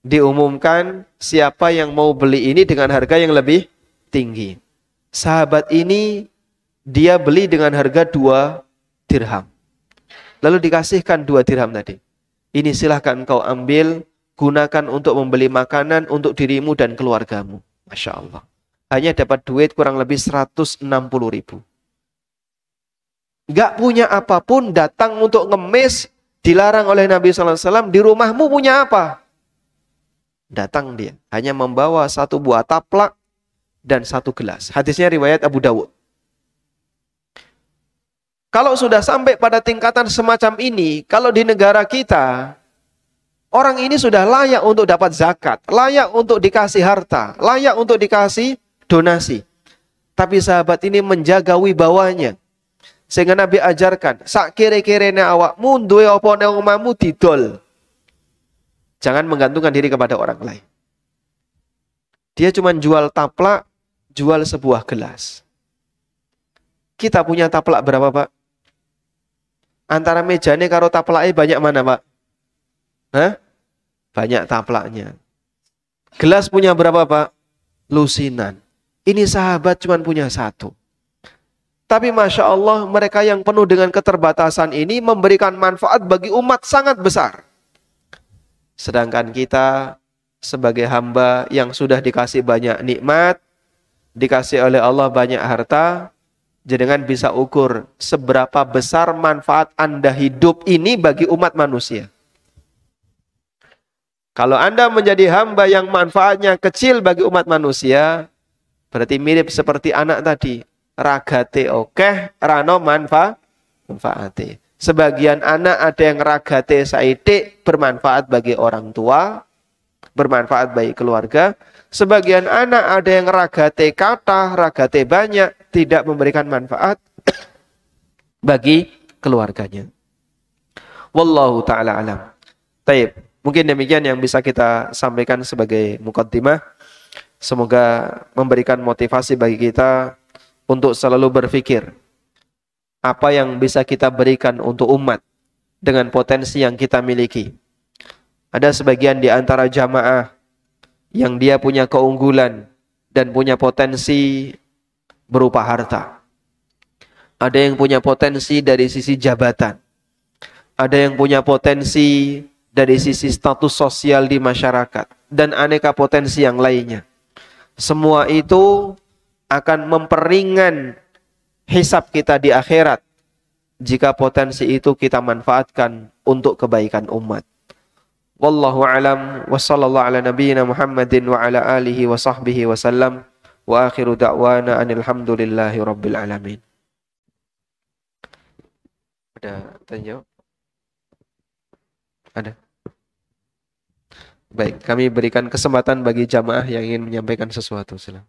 Diumumkan siapa yang mau beli ini dengan harga yang lebih tinggi. Sahabat ini dia beli dengan harga 2 dirham. Lalu dikasihkan 2 dirham tadi. Ini silahkan engkau ambil, gunakan untuk membeli makanan untuk dirimu dan keluargamu. Masya Allah. Hanya dapat duit kurang lebih 160.000. Gak punya apapun, datang untuk ngemis, dilarang oleh Nabi SAW, di rumahmu punya apa? Datang dia, hanya membawa 1 buah taplak dan 1 gelas. Hadisnya riwayat Abu Dawud. Kalau sudah sampai pada tingkatan semacam ini, kalau di negara kita, orang ini sudah layak untuk dapat zakat, layak untuk dikasih harta, layak untuk dikasih donasi. Tapi sahabat ini menjaga wibawanya. Sehingga Nabi ajarkan, sak kere-kerene awakmu duwe apa nang omahmu didol. Jangan menggantungkan diri kepada orang lain. Dia cuma jual taplak, jual sebuah gelas. Kita punya taplak berapa, Pak? Antara mejane karo taplaknya banyak mana, Pak? Hah? Banyak taplaknya. Gelas punya berapa, Pak? Lusinan. Ini sahabat cuma punya 1. Tapi Masya Allah, mereka yang penuh dengan keterbatasan ini memberikan manfaat bagi umat sangat besar. Sedangkan kita sebagai hamba yang sudah dikasih banyak nikmat, dikasih oleh Allah banyak harta, jenengan bisa ukur seberapa besar manfaat Anda hidup ini bagi umat manusia. Kalau Anda menjadi hamba yang manfaatnya kecil bagi umat manusia, berarti mirip seperti anak tadi. Ragate okeh, rano manfaate. Sebagian anak ada yang ragate saidik, bermanfaat bagi orang tua, bermanfaat bagi keluarga. Sebagian anak ada yang ragate kata, ragate banyak, tidak memberikan manfaat bagi keluarganya. Wallahu ta'ala alam. Taib. Mungkin demikian yang bisa kita sampaikan sebagai mukaddimah. Semoga memberikan motivasi bagi kita untuk selalu berpikir apa yang bisa kita berikan untuk umat dengan potensi yang kita miliki. Ada sebagian di antara jamaah yang dia punya keunggulan dan punya potensi berupa harta. Ada yang punya potensi dari sisi jabatan. Ada yang punya potensi dari sisi status sosial di masyarakat. Dan aneka potensi yang lainnya. Semua itu akan memperingan hisab kita di akhirat jika potensi itu kita manfaatkan untuk kebaikan umat. Wallahu alam wa sallallahu ala nabiyyina Muhammadin wa ala alihi wa sahbihi wa sallam wa akhiru da'wana anil hamdulillahi rabbil alamin. Ada tanya? Ada? Baik, kami berikan kesempatan bagi jamaah yang ingin menyampaikan sesuatu. Silakan.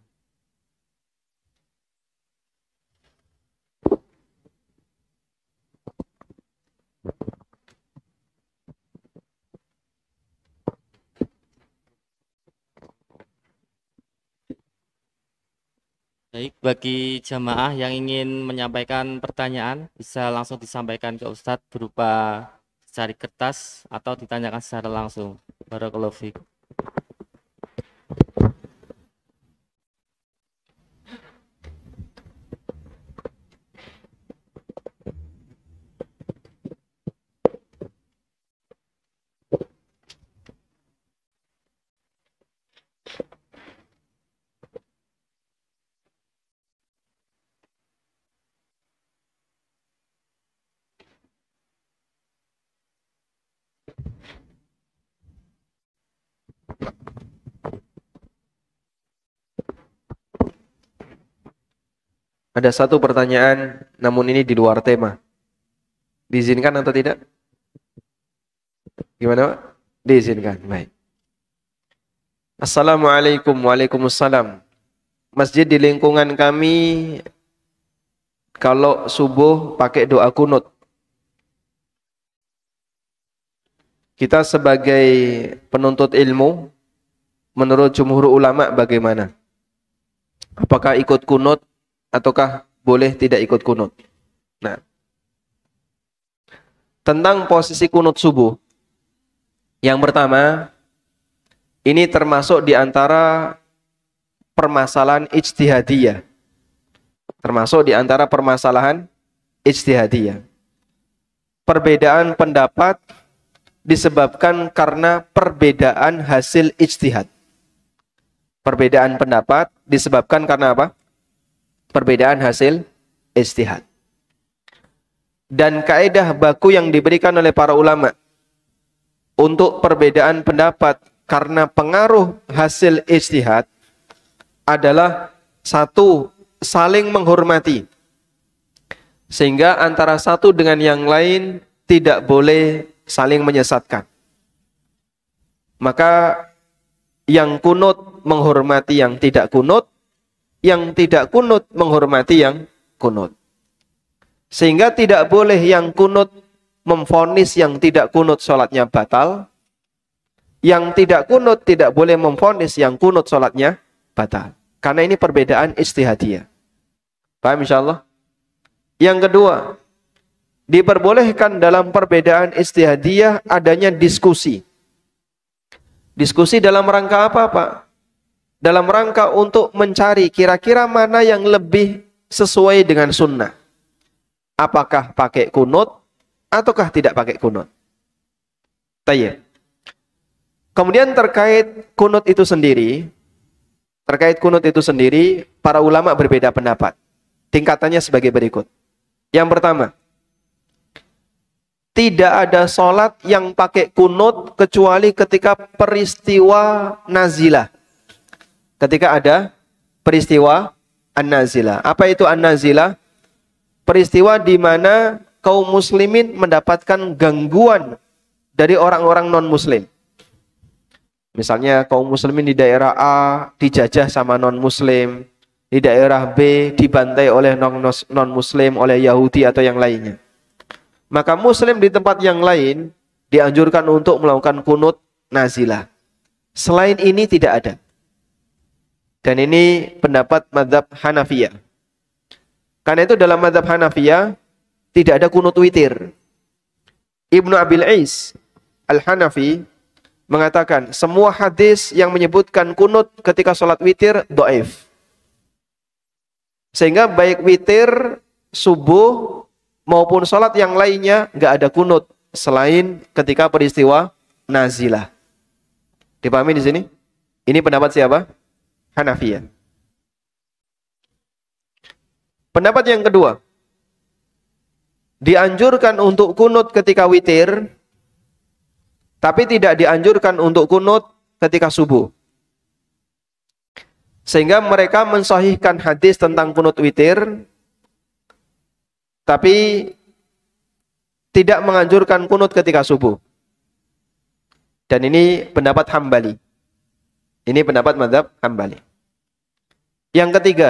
Baik, bagi jamaah yang ingin menyampaikan pertanyaan, bisa langsung disampaikan ke Ustadz berupa cari kertas atau ditanyakan secara langsung. Barakallahu fiik. Ada satu pertanyaan, namun ini di luar tema. Diizinkan atau tidak? Gimana, Pak? Diizinkan. Baik. Assalamualaikum. Waalaikumsalam. Masjid di lingkungan kami kalau subuh pakai doa kunut. Kita sebagai penuntut ilmu, menurut jumhur ulama bagaimana? Apakah ikut kunut ataukah boleh tidak ikut kunut? Nah, tentang posisi kunut subuh, yang pertama, ini termasuk di antara permasalahan ijtihadiyah. Termasuk di antara permasalahan ijtihadiyah. Perbedaan pendapat disebabkan karena perbedaan hasil ijtihad. Perbedaan pendapat disebabkan karena apa? Perbedaan hasil ijtihad. Dan kaidah baku yang diberikan oleh para ulama untuk perbedaan pendapat karena pengaruh hasil ijtihad adalah satu, saling menghormati. Sehingga antara satu dengan yang lain tidak boleh saling menyesatkan. Maka yang kunut menghormati yang tidak kunut, yang tidak kunut menghormati yang kunut. Sehingga tidak boleh yang kunut memvonis yang tidak kunut sholatnya batal, yang tidak kunut tidak boleh memvonis yang kunut sholatnya batal. Karena ini perbedaan ijtihadiyah. Paham insyaallah? Yang kedua, diperbolehkan dalam perbedaan ijtihadiyah adanya diskusi. Diskusi dalam rangka apa, Pak? Dalam rangka untuk mencari kira-kira mana yang lebih sesuai dengan sunnah. Apakah pakai kunut ataukah tidak pakai kunut? Tayyib. Kemudian terkait kunut itu sendiri, para ulama berbeda pendapat. Tingkatannya sebagai berikut. Yang pertama, tidak ada sholat yang pakai kunut kecuali ketika peristiwa nazilah. Ketika ada peristiwa an-nazilah. Apa itu an-nazilah? Peristiwa di mana kaum muslimin mendapatkan gangguan dari orang-orang non-muslim. Misalnya kaum muslimin di daerah A dijajah sama non-muslim, di daerah B dibantai oleh non-muslim, oleh Yahudi atau yang lainnya. Maka muslim di tempat yang lain dianjurkan untuk melakukan kunut nazilah. Selain ini tidak ada. Dan ini pendapat mazhab Hanafiyah. Karena itu dalam mazhab Hanafiyah tidak ada kunut witir. Ibnu Abil Is Al-Hanafi mengatakan semua hadis yang menyebutkan kunut ketika sholat witir dhaif. Sehingga baik witir, subuh maupun sholat yang lainnya nggak ada kunut selain ketika peristiwa nazilah. Dipahami di sini? Ini pendapat siapa? Hanafiyah. Pendapat yang kedua, dianjurkan untuk kunut ketika witir, tapi tidak dianjurkan untuk kunut ketika subuh. Sehingga mereka mensahihkan hadis tentang kunut witir, tapi tidak menganjurkan kunut ketika subuh. Dan ini pendapat Hambali. Ini pendapat mazhab Hambali. Yang ketiga,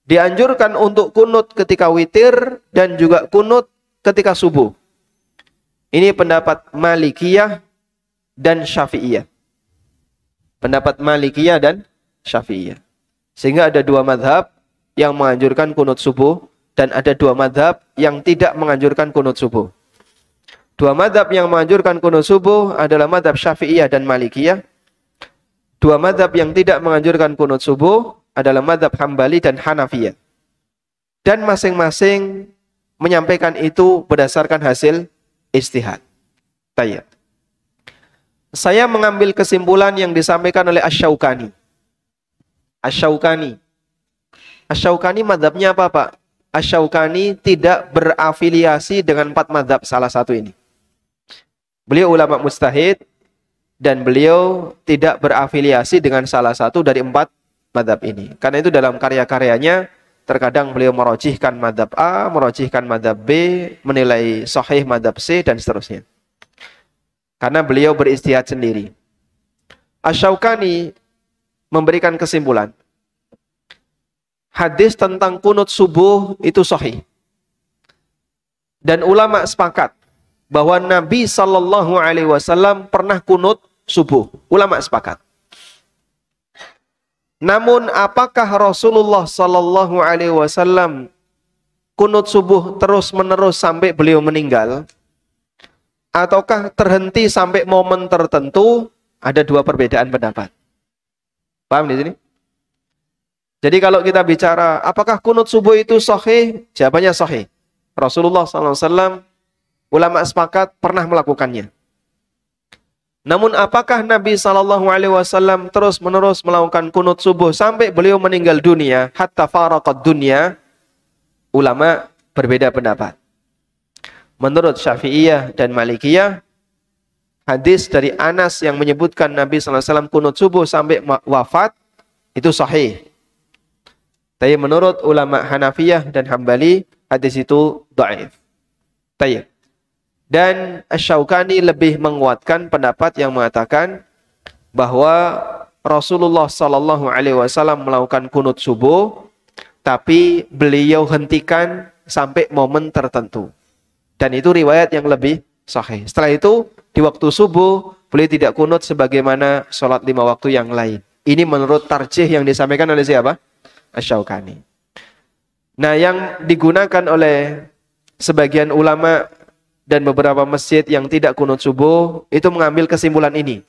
dianjurkan untuk kunut ketika witir dan juga kunut ketika subuh. Ini pendapat Malikiyah dan Syafi'iyah. Pendapat Malikiyah dan Syafi'iyah. Sehingga ada dua mazhab yang menganjurkan kunut subuh dan ada dua mazhab yang tidak menganjurkan kunut subuh. Dua mazhab yang menganjurkan kunut subuh adalah mazhab Syafi'iyah dan Malikiyah. Dua mazhab yang tidak menganjurkan kunut subuh adalah mazhab Hambali dan Hanafiyah. Dan masing-masing menyampaikan itu berdasarkan hasil ijtihad. Tayyib. Saya mengambil kesimpulan yang disampaikan oleh Asy-Syaukani. Asy-Syaukani mazhabnya apa, Pak? Asy-Syaukani tidak berafiliasi dengan 4 mazhab salah satu ini. Beliau ulama mujtahid dan beliau tidak berafiliasi dengan salah satu dari 4 mazhab ini. Karena itu dalam karya-karyanya terkadang beliau merojihkan mazhab A, merojihkan mazhab B, menilai sahih mazhab C dan seterusnya. Karena beliau beristihad sendiri. Asy-Syaukani memberikan kesimpulan, hadis tentang kunut subuh itu sahih. Dan ulama sepakat bahwa Nabi Shallallahu Alaihi Wasallam pernah kunut subuh. Ulama sepakat. Namun apakah Rasulullah Shallallahu Alaihi Wasallam kunut subuh terus menerus sampai beliau meninggal, ataukah terhenti sampai momen tertentu? Ada dua perbedaan pendapat. Paham di sini? Jadi kalau kita bicara apakah kunut subuh itu sahih? Jawabannya sahih. Rasulullah SAW, ulama sepakat pernah melakukannya. Namun apakah Nabi SAW terus menerus melakukan kunut subuh sampai beliau meninggal dunia, hatta faraqad dunya? Ulama berbeda pendapat. Menurut Syafi'iyah dan Malikiyah, hadis dari Anas yang menyebutkan Nabi SAW kunut subuh sampai wafat itu sahih. Tapi menurut ulama Hanafiyah dan Hambali, hadis itu dhaif. Tayyib. Dan Asy-Syaukani lebih menguatkan pendapat yang mengatakan bahwa Rasulullah Sallallahu Alaihi Wasallam melakukan kunut subuh, tapi beliau hentikan sampai momen tertentu. Dan itu riwayat yang lebih sahih. Setelah itu di waktu subuh beliau tidak kunut sebagaimana sholat 5 waktu yang lain. Ini menurut tarjih yang disampaikan oleh siapa? Asy-Syaukani. Nah, yang digunakan oleh sebagian ulama dan beberapa masjid yang tidak kunut subuh itu mengambil kesimpulan ini,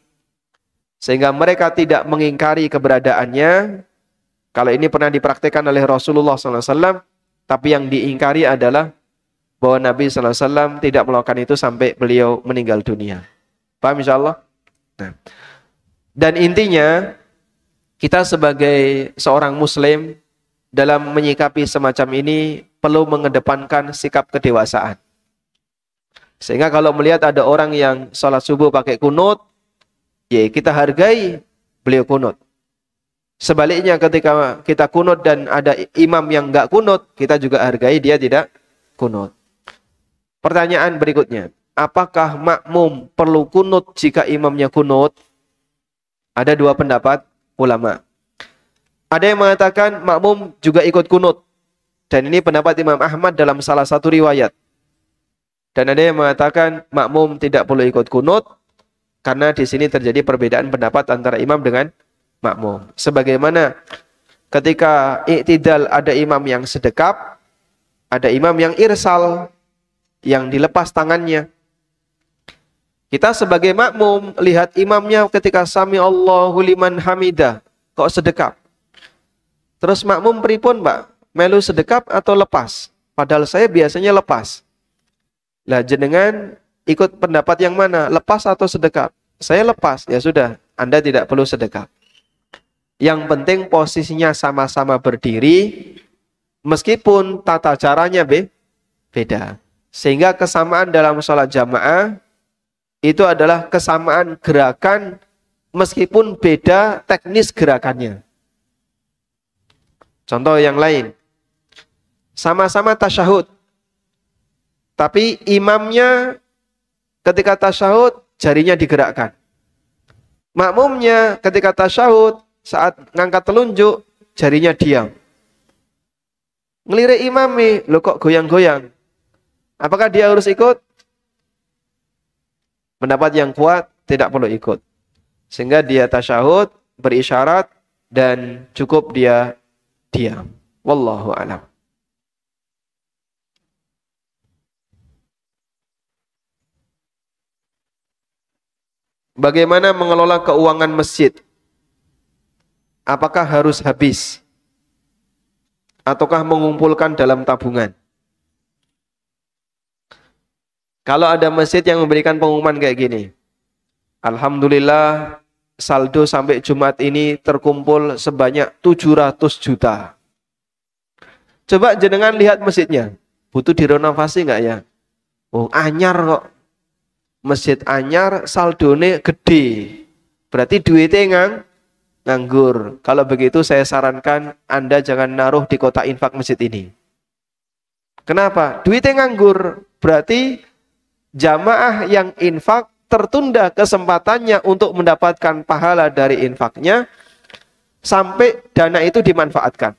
sehingga mereka tidak mengingkari keberadaannya. Kalau ini pernah dipraktikkan oleh Rasulullah SAW, tapi yang diingkari adalah bahwa Nabi SAW tidak melakukan itu sampai beliau meninggal dunia. Paham insyaallah? Nah. Dan intinya kita sebagai seorang muslim dalam menyikapi semacam ini perlu mengedepankan sikap kedewasaan. Sehingga kalau melihat ada orang yang sholat subuh pakai kunut, ya kita hargai beliau kunut. Sebaliknya ketika kita kunut dan ada imam yang enggak kunut, kita juga hargai dia tidak kunut. Pertanyaan berikutnya, apakah makmum perlu kunut jika imamnya kunut? Ada dua pendapat ulama. Ada yang mengatakan makmum juga ikut kunut. Dan ini pendapat Imam Ahmad dalam salah satu riwayat. Dan ada yang mengatakan makmum tidak perlu ikut kunut karena di sini terjadi perbedaan pendapat antara imam dengan makmum. Sebagaimana ketika i'tidal ada imam yang sedekap, ada imam yang irsal, yang dilepas tangannya. Kita sebagai makmum lihat imamnya ketika sami Allahu liman hamidah kok sedekap. Terus makmum pripun, Mbak? Melu sedekap atau lepas? Padahal saya biasanya lepas. Lah jenengan ikut pendapat yang mana? Lepas atau sedekap? Saya lepas. Ya sudah, Anda tidak perlu sedekap. Yang penting posisinya sama-sama berdiri, meskipun tata caranya beda. Sehingga kesamaan dalam sholat jamaah itu adalah kesamaan gerakan meskipun beda teknis gerakannya. Contoh yang lain, sama-sama tasyahud, tapi imamnya ketika tasyahud jarinya digerakkan. Makmumnya ketika tasyahud saat ngangkat telunjuk jarinya diam. Ngelirik imami, lo kok goyang-goyang? Apakah dia harus ikut? Pendapat yang kuat tidak perlu ikut. Sehingga dia tasyahud, berisyarat dan cukup dia diam. Wallahu a'lam. Bagaimana mengelola keuangan masjid? Apakah harus habis? Ataukah mengumpulkan dalam tabungan? Kalau ada masjid yang memberikan pengumuman kayak gini, alhamdulillah saldo sampai Jumat ini terkumpul sebanyak 700 juta. Coba jenengan lihat masjidnya, butuh direnovasi nggak ya? Oh, anyar kok. Masjid anyar, saldone gede. Berarti duitnya nganggur. Kalau begitu saya sarankan Anda jangan naruh di kotak infak masjid ini. Kenapa? Duitnya nganggur. Berarti jamaah yang infak tertunda kesempatannya untuk mendapatkan pahala dari infaknya sampai dana itu dimanfaatkan.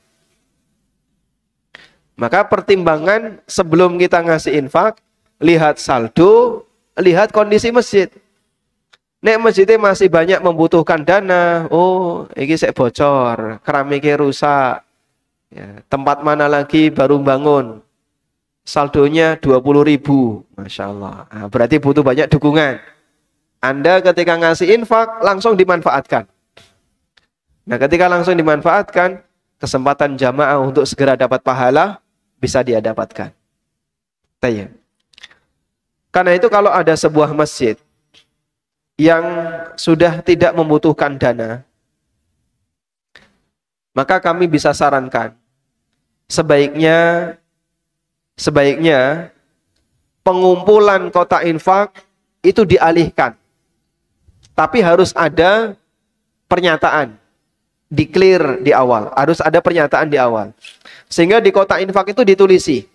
Maka pertimbangan sebelum kita ngasih infak, lihat saldo, lihat kondisi masjid. Nek masjidnya masih banyak membutuhkan dana, oh, ini saya bocor, keramiknya rusak. Ya, tempat mana lagi baru bangun, saldonya 20.000, Masya Allah. Nah, berarti butuh banyak dukungan. Anda ketika ngasih infak, langsung dimanfaatkan. Nah, ketika langsung dimanfaatkan, kesempatan jamaah untuk segera dapat pahala, bisa dia dapatkan. Tanya. Karena itu kalau ada sebuah masjid yang sudah tidak membutuhkan dana, maka kami bisa sarankan, sebaiknya pengumpulan kotak infak itu dialihkan. Tapi harus ada pernyataan, di-clear di awal. Harus ada pernyataan di awal. Sehingga di kotak infak itu ditulisi.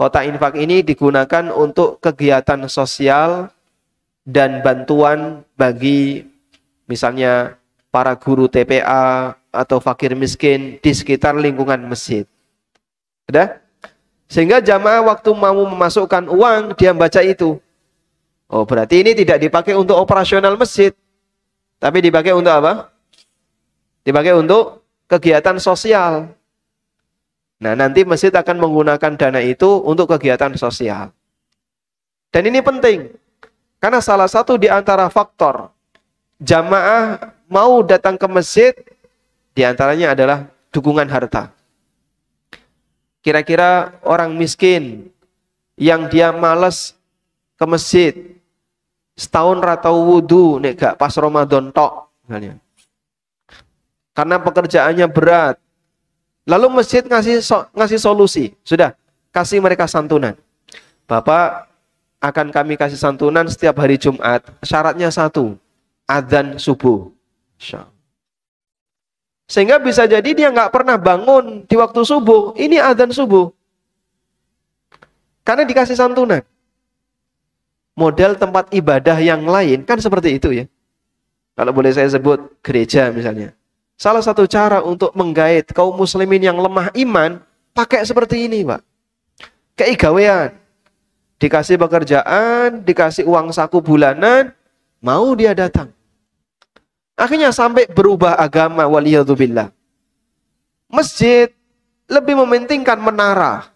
Kotak infak ini digunakan untuk kegiatan sosial dan bantuan bagi misalnya para guru TPA atau fakir miskin di sekitar lingkungan masjid. Sudah? Sehingga jamaah waktu mau memasukkan uang, dia baca itu. Oh, berarti ini tidak dipakai untuk operasional masjid. Tapi dipakai untuk apa? Dipakai untuk kegiatan sosial. Nah, nanti masjid akan menggunakan dana itu untuk kegiatan sosial. Dan ini penting. Karena salah satu di antara faktor jamaah mau datang ke masjid, di antaranya adalah dukungan harta. Kira-kira orang miskin yang dia malas ke masjid, setahun ratau wudu, nek gak pas Ramadan tok, karena pekerjaannya berat. Lalu masjid ngasih solusi, sudah kasih mereka santunan. Bapak, akan kami kasih santunan setiap hari Jumat. Syaratnya satu, adzan subuh. Sehingga bisa jadi dia nggak pernah bangun di waktu subuh. Ini adzan subuh. Karena dikasih santunan. Model tempat ibadah yang lain kan seperti itu ya. Kalau boleh saya sebut gereja misalnya. Salah satu cara untuk menggait kaum muslimin yang lemah iman, pakai seperti ini, Pak. Keigawean. Dikasih pekerjaan, dikasih uang saku bulanan, mau dia datang. Akhirnya sampai berubah agama, waliyadzubillah. Masjid lebih mementingkan menara,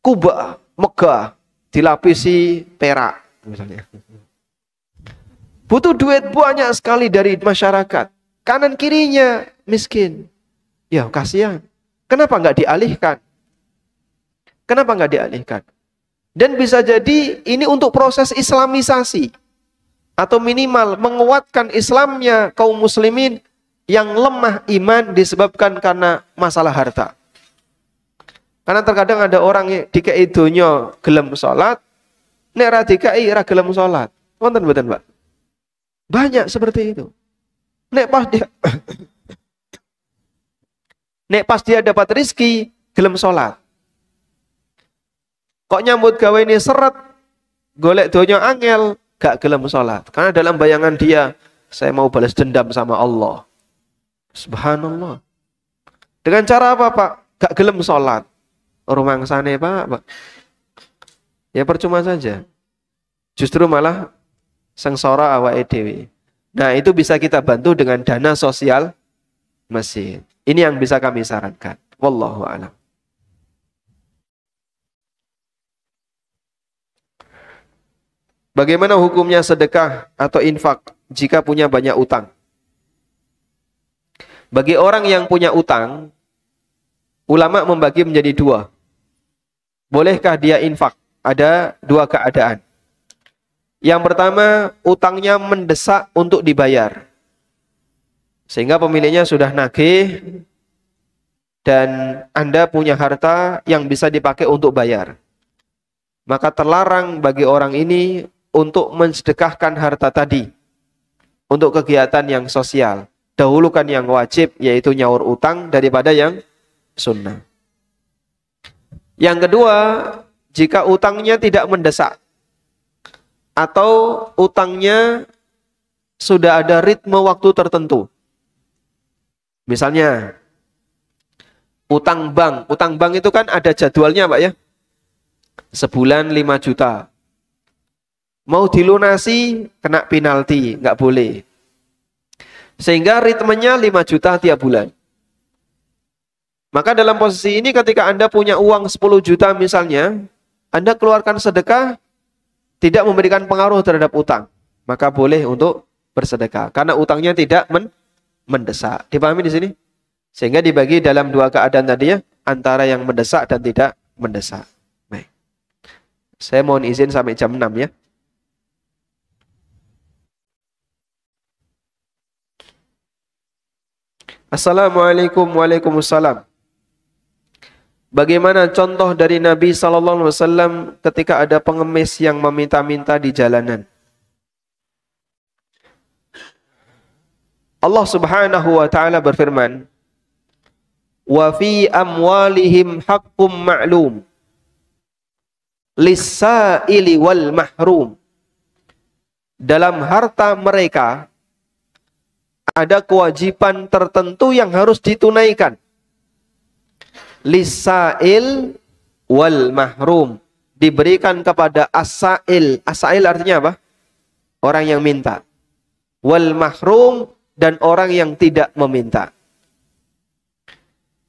kubah, megah, dilapisi perak misalnya. Butuh duit banyak sekali dari masyarakat. Kanan kirinya miskin. Ya kasihan. Kenapa nggak dialihkan? Kenapa nggak dialihkan? Dan bisa jadi ini untuk proses islamisasi. Atau minimal menguatkan Islamnya kaum muslimin yang lemah iman disebabkan karena masalah harta. Karena terkadang ada orang yang dikei donya gelem salat, nek ra dikei ra gelem salat. Wonten mboten, Pak? Banyak seperti itu. Nek pas dia dapat rizki, gelem sholat. Kok nyambut gawe ini seret, golek donya angel, gak gelem sholat. Karena dalam bayangan dia, saya mau balas dendam sama Allah. Subhanallah. Dengan cara apa, Pak? Gak gelem sholat. Rumangsane, Pak. Ya percuma saja. Justru malah sengsara awake dhewe. Nah, itu bisa kita bantu dengan dana sosial masjid. Ini yang bisa kami sarankan. Wallahu a'lam. Bagaimana hukumnya sedekah atau infak jika punya banyak utang? Bagi orang yang punya utang, ulama membagi menjadi dua. Bolehkah dia infak? Ada dua keadaan. Yang pertama, utangnya mendesak untuk dibayar. Sehingga pemiliknya sudah nagih dan Anda punya harta yang bisa dipakai untuk bayar. Maka terlarang bagi orang ini untuk mensedekahkan harta tadi untuk kegiatan yang sosial. Dahulukan yang wajib, yaitu nyaur utang daripada yang sunnah. Yang kedua, jika utangnya tidak mendesak atau utangnya sudah ada ritme waktu tertentu. Misalnya, utang bank. Utang bank itu kan ada jadwalnya, Pak ya. Sebulan 5 juta. Mau dilunasi, kena penalti, nggak boleh. Sehingga ritmenya 5 juta tiap bulan. Maka dalam posisi ini ketika Anda punya uang 10 juta misalnya, Anda keluarkan sedekah, tidak memberikan pengaruh terhadap utang. Maka boleh untuk bersedekah. Karena utangnya tidak mendesak. Dipahami di sini? Sehingga dibagi dalam 2 keadaan tadi ya, antara yang mendesak dan tidak mendesak. Baik. Saya mohon izin sampai jam 6 ya. Assalamualaikum. Waalaikumsalam. Bagaimana contoh dari Nabi SAW ketika ada pengemis yang meminta-minta di jalanan? Allah Subhanahu wa taala berfirman, "Wa fi amwalihim haqqum ma'lum lis-sa'ili wal mahrum." Dalam harta mereka ada kewajiban tertentu yang harus ditunaikan. Lis-sa'il wal mahrum, diberikan kepada as-sa'il. As-sa'il artinya apa? Orang yang minta. Wal mahrum, dan orang yang tidak meminta.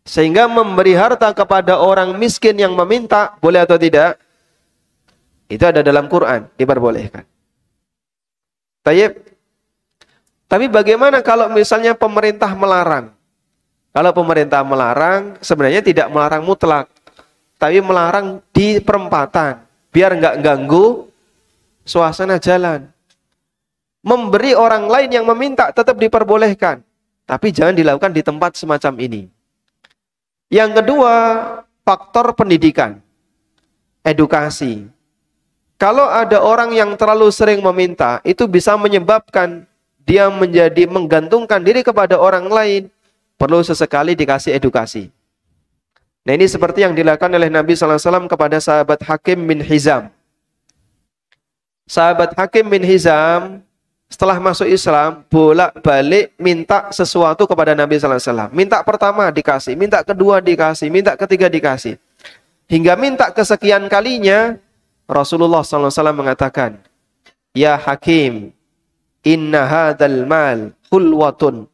Sehingga memberi harta kepada orang miskin yang meminta, boleh atau tidak? Itu ada dalam Quran, diperbolehkan. Tayyib. Tapi bagaimana kalau misalnya pemerintah melarang? Kalau pemerintah melarang, sebenarnya tidak melarang mutlak, tapi melarang di perempatan, biar nggak ganggu suasana jalan. Memberi orang lain yang meminta tetap diperbolehkan, tapi jangan dilakukan di tempat semacam ini. Yang kedua, faktor pendidikan, edukasi. Kalau ada orang yang terlalu sering meminta, itu bisa menyebabkan dia menjadi menggantungkan diri kepada orang lain. Perlu sesekali dikasih edukasi. Nah, ini seperti yang dilakukan oleh Nabi SAW kepada sahabat Hakim bin Hizam. Sahabat Hakim bin Hizam setelah masuk Islam, bolak-balik minta sesuatu kepada Nabi SAW. Minta pertama dikasih, minta kedua dikasih, minta ketiga dikasih. Hingga minta kesekian kalinya, Rasulullah SAW mengatakan, "Ya Hakim, inna hadal mal hulwatun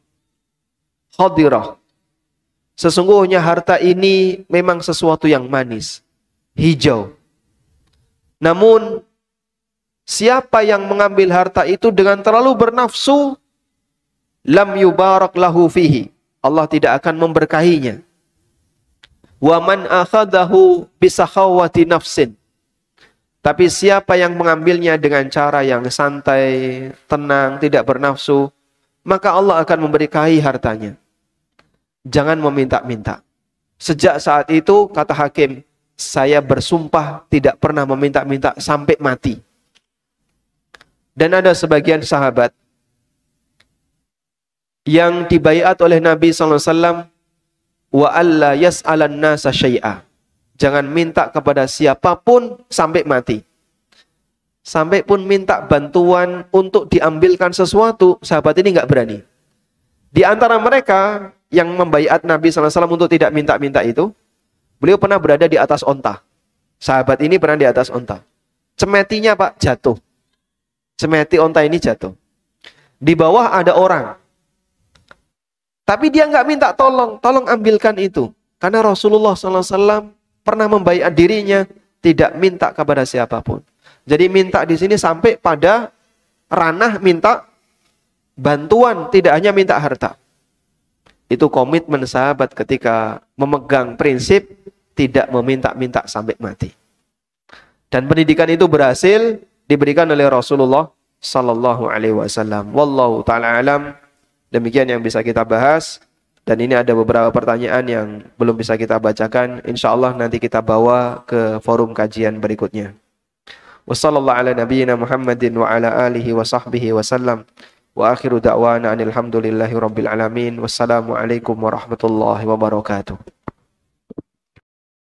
khadirah." Sesungguhnya harta ini memang sesuatu yang manis, hijau. Namun, siapa yang mengambil harta itu dengan terlalu bernafsu, lam yubarak lahu fihi, Allah tidak akan memberkahinya. Wa man akhadahu bisakhawati nafsin, tapi siapa yang mengambilnya dengan cara yang santai, tenang, tidak bernafsu, maka Allah akan memberkahi hartanya. Jangan meminta-minta. Sejak saat itu, kata Hakim, saya bersumpah tidak pernah meminta-minta sampai mati. Dan ada sebagian sahabat yang dibaiat oleh Nabi SAW, wa alla yas'alan nasa syai'a. Jangan minta kepada siapapun sampai mati. Sampai pun minta bantuan untuk diambilkan sesuatu, sahabat ini nggak berani. Di antara mereka yang membaiat Nabi SAW untuk tidak minta-minta itu, beliau pernah berada di atas onta. Sahabat ini pernah di atas onta. Cemetinya Pak jatuh. Cemeti onta ini jatuh. Di bawah ada orang. Tapi dia nggak minta tolong ambilkan itu. Karena Rasulullah SAW pernah membaiat dirinya tidak minta kepada siapapun. Jadi minta di sini sampai pada ranah minta bantuan, tidak hanya minta harta. Itu komitmen sahabat ketika memegang prinsip tidak meminta-minta sampai mati. Dan pendidikan itu berhasil diberikan oleh Rasulullah sallallahu alaihi wasallam. Wallahu taala alam. Demikian yang bisa kita bahas, dan ini ada beberapa pertanyaan yang belum bisa kita bacakan. Insyaallah nanti kita bawa ke forum kajian berikutnya. Wassallallahu ala nabiyyina Muhammadin wa ala alihi wa sahbihi wasallam. Wa akhiru da'wana anil hamdulillahi rabbil alamin. Wassalamu alaikum warahmatullahi wabarakatuh.